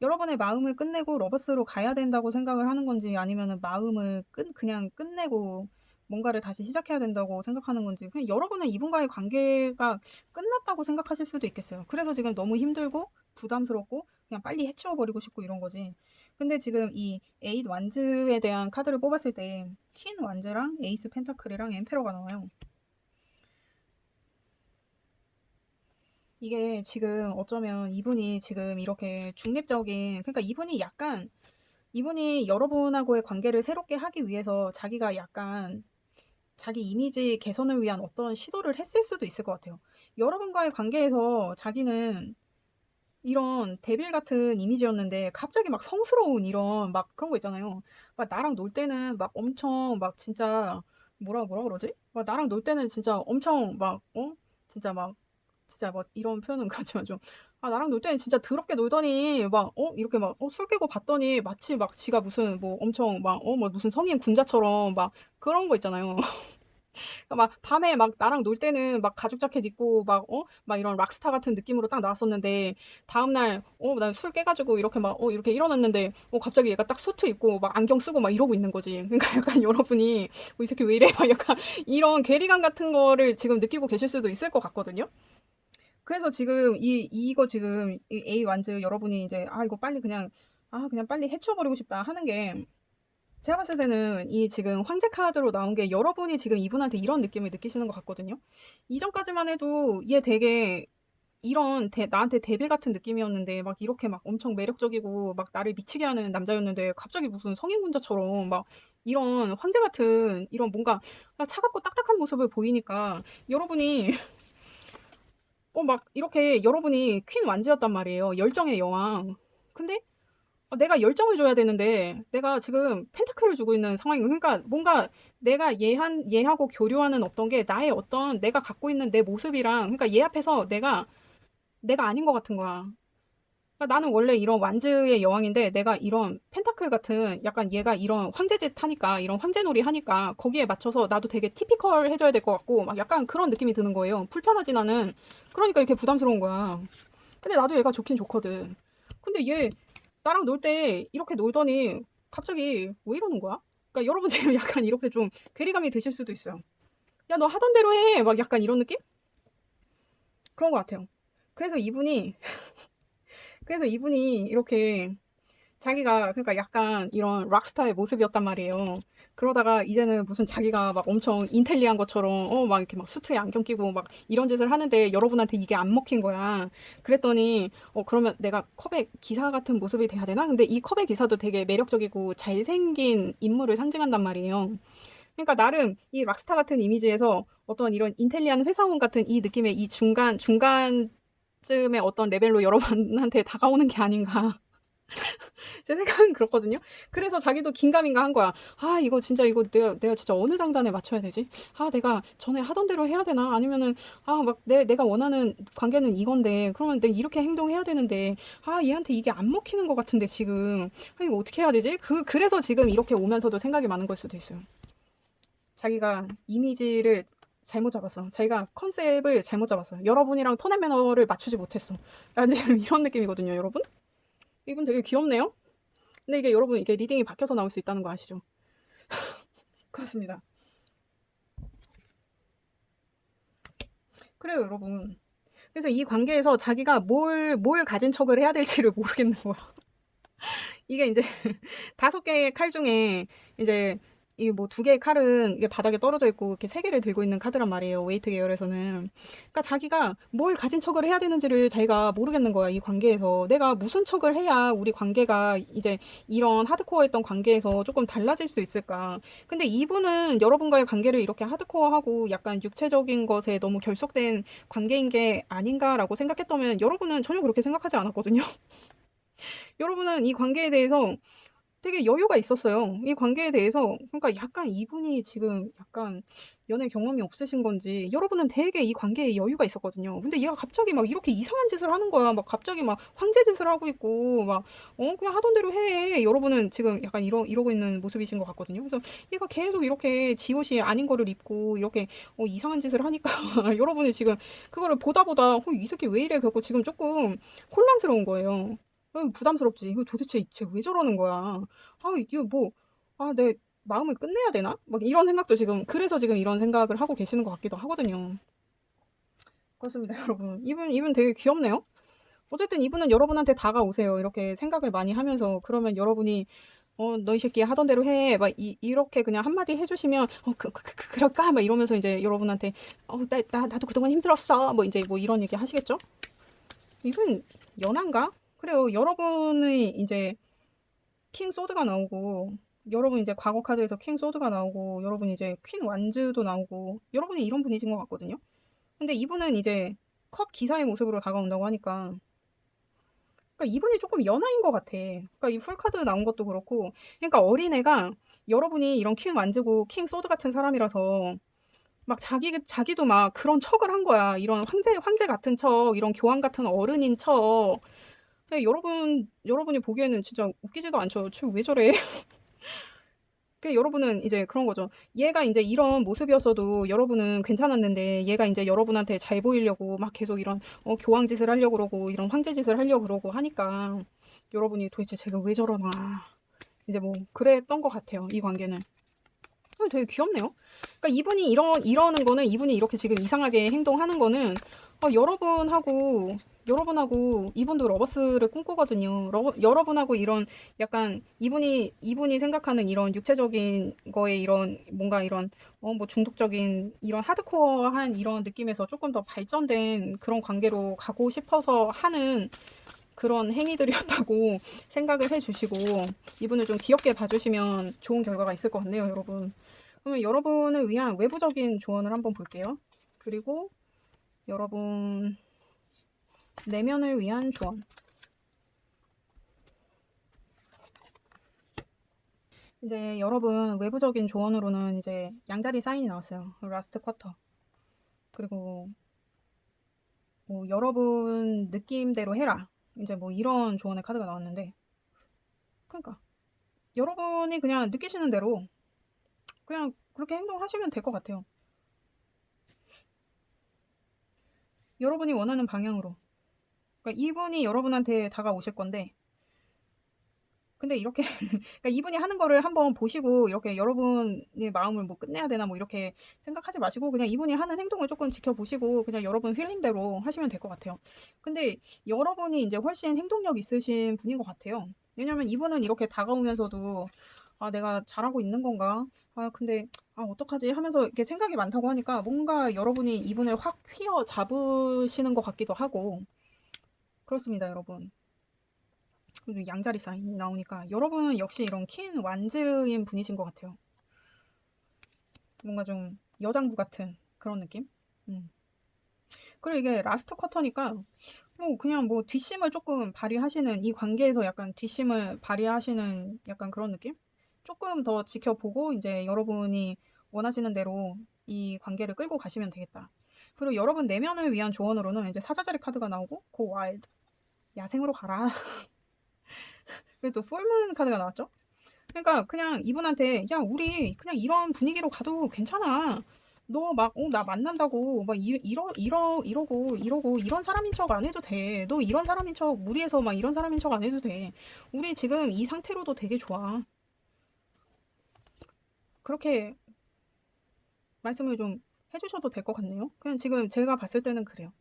여러분의 마음을 끝내고 러버스로 가야 된다고 생각을 하는 건지, 아니면은 마음을 그냥 끝내고 뭔가를 다시 시작해야 된다고 생각하는 건지, 그냥 여러분은 이분과의 관계가 끝났다고 생각하실 수도 있겠어요. 그래서 지금 너무 힘들고 부담스럽고 그냥 빨리 해치워버리고 싶고 이런 거지. 근데 지금 이 에잇 완즈에 대한 카드를 뽑았을 때 퀸 완즈랑 에이스 펜타클이랑 엠페러가 나와요. 이게 지금 어쩌면 이분이 지금 이렇게 중립적인, 그러니까 이분이 여러분하고의 관계를 새롭게 하기 위해서 자기가 약간 자기 이미지 개선을 위한 어떤 시도를 했을 수도 있을 것 같아요. 여러분과의 관계에서 자기는 이런 데빌 같은 이미지였는데 갑자기 막 성스러운 이런 막 그런 거 있잖아요. 막 나랑 놀 때는 막 엄청 막 진짜 뭐라 그러지? 막 나랑 놀 때는 진짜 엄청 막 진짜 막 진짜 막 이런 표현은 가지만 좀, 나랑 놀 때는 진짜 더럽게 놀더니 막 이렇게 막 술 깨고 봤더니 마치 막 지가 무슨 뭐 엄청 막 뭐 무슨 성인 군자처럼 막 그런 거 있잖아요. 그러니까 막 밤에 막 나랑 놀 때는 막 가죽 자켓 입고 막 이런 락스타 같은 느낌으로 딱 나왔었는데, 다음날 나 술 깨가지고 이렇게 막 이렇게 일어났는데 갑자기 얘가 딱 수트 입고 막 안경 쓰고 막 이러고 있는 거지. 그러니까 약간 여러분이 이 새끼 왜 이래 막 약간 이런 괴리감 같은 거를 지금 느끼고 계실 수도 있을 것 같거든요. 그래서 지금 이거 지금 이 A 완즈 여러분이 이제 이거 빨리 그냥 빨리 해쳐버리고 싶다 하는 게, 제가 봤을 때는 이 지금 황제 카드로 나온 게 여러분이 지금 이분한테 이런 느낌을 느끼시는 것 같거든요. 이전까지만 해도 얘 되게 나한테 데빌 같은 느낌이었는데 막 이렇게 막 엄청 매력적이고 막 나를 미치게 하는 남자였는데, 갑자기 무슨 성인군자처럼 막 이런 황제 같은 이런 뭔가 차갑고 딱딱한 모습을 보이니까 여러분이 막 이렇게 여러분이 퀸 완즈였단 말이에요. 열정의 여왕. 근데 내가 열정을 줘야 되는데 내가 지금 펜타클을 주고 있는 상황인 거야. 그러니까 뭔가 내가 얘하고 교류하는 어떤 게 나의 어떤 내가 갖고 있는 내 모습이랑, 그러니까 얘 앞에서 내가 아닌 것 같은 거야. 그러니까 나는 원래 이런 완즈의 여왕인데 내가 이런 펜타클 같은 약간 얘가 이런 황제짓 하니까, 이런 황제놀이 하니까 거기에 맞춰서 나도 되게 티피컬 해줘야 될 것 같고 막 약간 그런 느낌이 드는 거예요. 불편하지 나는. 그러니까 이렇게 부담스러운 거야. 근데 나도 얘가 좋긴 좋거든. 근데 얘 나랑 놀 때 이렇게 놀더니 갑자기 왜 이러는 거야? 그러니까 여러분 지금 약간 이렇게 좀 괴리감이 드실 수도 있어요. 야, 너 하던 대로 해. 막 약간 이런 느낌? 그런 것 같아요. 그래서 이분이 이렇게 자기가 그러니까 약간 이런 락스타의 모습이었단 말이에요. 그러다가 이제는 무슨 자기가 막 엄청 인텔리한 것처럼 막 이렇게 막 수트에 안경 끼고 막 이런 짓을 하는데 여러분한테 이게 안 먹힌 거야. 그랬더니 그러면 내가 컵의 기사 같은 모습이 돼야 되나? 근데 이 컵의 기사도 되게 매력적이고 잘생긴 인물을 상징한단 말이에요. 그러니까 나름 이 락스타 같은 이미지에서 어떤 이런 인텔리한 회사원 같은 이 느낌의 이 중간쯤의 어떤 레벨로 여러분한테 다가오는 게 아닌가. 제 생각은 그렇거든요. 그래서 자기도 긴가민가 한 거야. 이거 진짜 이거 내가 진짜 어느 장단에 맞춰야 되지? 내가 전에 하던 대로 해야 되나? 아니면은 막 내가 원하는 관계는 이건데 그러면 내가 이렇게 행동해야 되는데 얘한테 이게 안 먹히는 것 같은데 지금 이거 어떻게 해야 되지? 그래서 지금 이렇게 오면서도 생각이 많은 걸 수도 있어요. 자기가 이미지를 잘못 잡았어. 자기가 컨셉을 잘못 잡았어. 여러분이랑 톤 앤 매너를 맞추지 못했어. 약간 지금 이런 느낌이거든요, 여러분. 이분 되게 귀엽네요. 근데 이게 여러분 이게 리딩이 바뀌어서 나올 수 있다는 거 아시죠? 그렇습니다. 그래요, 여러분. 그래서 이 관계에서 자기가 뭘 가진 척을 해야 될지를 모르겠는 거야. 이게 이제 5개의 칼 중에 이제 이 뭐 2개의 칼은 이게 바닥에 떨어져 있고 이렇게 3개를 들고 있는 카드란 말이에요. 웨이트 계열에서는. 그러니까 자기가 뭘 가진 척을 해야 되는지를 자기가 모르겠는 거야. 이 관계에서. 내가 무슨 척을 해야 우리 관계가 이제 이런 하드코어했던 관계에서 조금 달라질 수 있을까? 근데 이분은 여러분과의 관계를 이렇게 하드코어하고 약간 육체적인 것에 너무 결속된 관계인 게 아닌가라고 생각했다면 여러분은 전혀 그렇게 생각하지 않았거든요. 여러분은 이 관계에 대해서 되게 여유가 있었어요. 이 관계에 대해서. 그러니까 약간 이분이 지금 약간 연애 경험이 없으신 건지 여러분은 되게 이 관계에 여유가 있었거든요. 근데 얘가 갑자기 막 이렇게 이상한 짓을 하는 거야. 막 갑자기 막 황제 짓을 하고 있고 막 그냥 하던 대로 해. 여러분은 지금 약간 이러고 있는 모습이신 것 같거든요. 그래서 얘가 계속 이렇게 지 옷이 아닌 거를 입고 이렇게 이상한 짓을 하니까 여러분이 지금 그거를 보다 이 새끼 왜 이래? 그래갖고 지금 조금 혼란스러운 거예요. 부담스럽지. 이거 도대체 쟤 왜 저러는 거야? 이거 뭐, 내 마음을 끝내야 되나? 막 이런 생각도 지금, 그래서 지금 이런 생각을 하고 계시는 것 같기도 하거든요. 그렇습니다, 여러분. 이분 되게 귀엽네요? 어쨌든 이분은 여러분한테 다가오세요. 이렇게 생각을 많이 하면서. 그러면 여러분이, 너 이 새끼 하던 대로 해. 막 이렇게 그냥 한마디 해주시면, 그럴까? 막 이러면서 이제 여러분한테, 나도 그동안 힘들었어. 뭐 이제 뭐 이런 얘기 하시겠죠? 이분 연한가? 그래요. 여러분의 이제 킹 소드가 나오고 여러분 이제 과거 카드에서 킹 소드가 나오고 여러분 이제 퀸 완즈도 나오고 여러분이 이런 분이신 것 같거든요. 근데 이분은 이제 컵 기사의 모습으로 다가온다고 하니까 그러니까 이분이 조금 연하인 것 같아. 그러니까 이 풀카드 나온 것도 그렇고 그러니까 어린애가 여러분이 이런 킹 완즈고 킹 소드 같은 사람이라서 막 자기도 막 그런 척을 한 거야. 이런 황제 같은 척, 이런 교황 같은 어른인 척. 근데 여러분이 보기에는 진짜 웃기지도 않죠. 쟤 왜 저래? 여러분은 이제 그런 거죠. 얘가 이제 이런 모습이었어도 여러분은 괜찮았는데 얘가 이제 여러분한테 잘 보이려고 막 계속 이런 교황 짓을 하려고 그러고 이런 황제 짓을 하려고 그러고 하니까 여러분이 도대체 쟤가 왜 저러나 이제 뭐 그랬던 것 같아요. 이 관계는. 되게 귀엽네요. 그러니까 이분이 이러는 거는 이분이 이렇게 지금 이상하게 행동하는 거는 여러분하고 이분도 러버스를 꿈꾸거든요. 여러분하고 이런 약간 이분이 생각하는 이런 육체적인 거에 이런 뭔가 이런 뭐 중독적인 이런 하드코어한 이런 느낌에서 조금 더 발전된 그런 관계로 가고 싶어서 하는 그런 행위들이었다고 생각을 해주시고 이분을 좀 귀엽게 봐주시면 좋은 결과가 있을 것 같네요, 여러분. 그러면 여러분을 위한 외부적인 조언을 한번 볼게요. 그리고 여러분 내면을 위한 조언. 이제 여러분 외부적인 조언으로는 이제 양자리 사인이 나왔어요. 라스트 쿼터. 그리고 뭐 여러분 느낌대로 해라. 이제 뭐 이런 조언의 카드가 나왔는데 그러니까 여러분이 그냥 느끼시는 대로 그냥 그렇게 행동하시면 될 것 같아요. 여러분이 원하는 방향으로. 그러니까 이분이 여러분한테 다가오실 건데 근데 이렇게 그러니까 이분이 하는 거를 한번 보시고 이렇게 여러분의 마음을 뭐 끝내야 되나 뭐 이렇게 생각하지 마시고 그냥 이분이 하는 행동을 조금 지켜보시고 그냥 여러분 힐링대로 하시면 될 것 같아요. 근데 여러분이 이제 훨씬 행동력 있으신 분인 것 같아요. 왜냐면 이분은 이렇게 다가오면서도 내가 잘하고 있는 건가? 근데 어떡하지? 하면서 이렇게 생각이 많다고 하니까 뭔가 여러분이 이분을 확 휘어 잡으시는 것 같기도 하고 그렇습니다, 여러분. 양자리 사인이 나오니까 여러분은 역시 이런 퀸 완즈인 분이신 것 같아요. 뭔가 좀 여장부 같은 그런 느낌? 그리고 이게 라스트 쿼터니까 뭐 그냥 뭐 뒷심을 조금 발휘하시는 이 관계에서 약간 뒷심을 발휘하시는 약간 그런 느낌? 조금 더 지켜보고 이제 여러분이 원하시는 대로 이 관계를 끌고 가시면 되겠다. 그리고 여러분 내면을 위한 조언으로는 이제 사자자리 카드가 나오고 고 와일드 야생으로 가라. 그리고 또 풀문 카드가 나왔죠. 그러니까 그냥 이분한테 야 우리 그냥 이런 분위기로 가도 괜찮아. 너 막, 나 만난다고, 막, 이러고, 이런 사람인 척 안 해도 돼. 너 이런 사람인 척, 무리해서 막 이런 사람인 척 안 해도 돼. 우리 지금 이 상태로도 되게 좋아. 그렇게 말씀을 좀 해주셔도 될 것 같네요. 그냥 지금 제가 봤을 때는 그래요.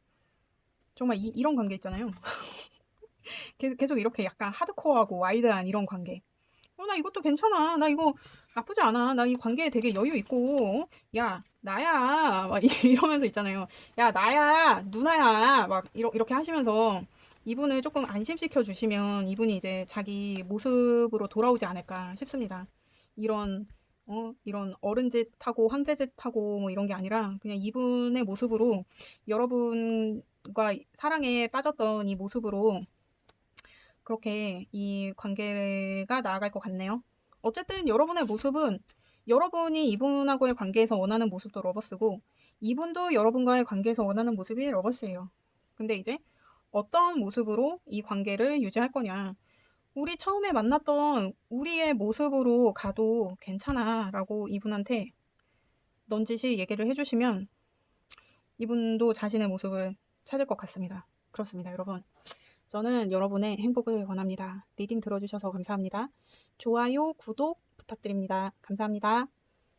정말 이런 관계 있잖아요. 계속 이렇게 약간 하드코어하고 와일드한 이런 관계. 나 이것도 괜찮아. 나 이거 나쁘지 않아. 나 이 관계에 되게 여유 있고. 야, 나야. 막 이러면서 있잖아요. 야, 나야. 누나야. 막 이렇게 하시면서 이분을 조금 안심시켜 주시면 이분이 이제 자기 모습으로 돌아오지 않을까 싶습니다. 이런 이런 어른짓 하고 황제짓 하고 뭐 이런 게 아니라 그냥 이분의 모습으로 여러분과 사랑에 빠졌던 이 모습으로 그렇게 이 관계가 나아갈 것 같네요. 어쨌든 여러분의 모습은 여러분이 이분하고의 관계에서 원하는 모습도 러버스고 이분도 여러분과의 관계에서 원하는 모습이 러버스예요. 근데 이제 어떤 모습으로 이 관계를 유지할 거냐. 우리 처음에 만났던 우리의 모습으로 가도 괜찮아 라고 이분한테 넌지시 얘기를 해주시면 이분도 자신의 모습을 찾을 것 같습니다. 그렇습니다, 여러분. 저는 여러분의 행복을 원합니다. 리딩 들어주셔서 감사합니다. 좋아요, 구독 부탁드립니다. 감사합니다.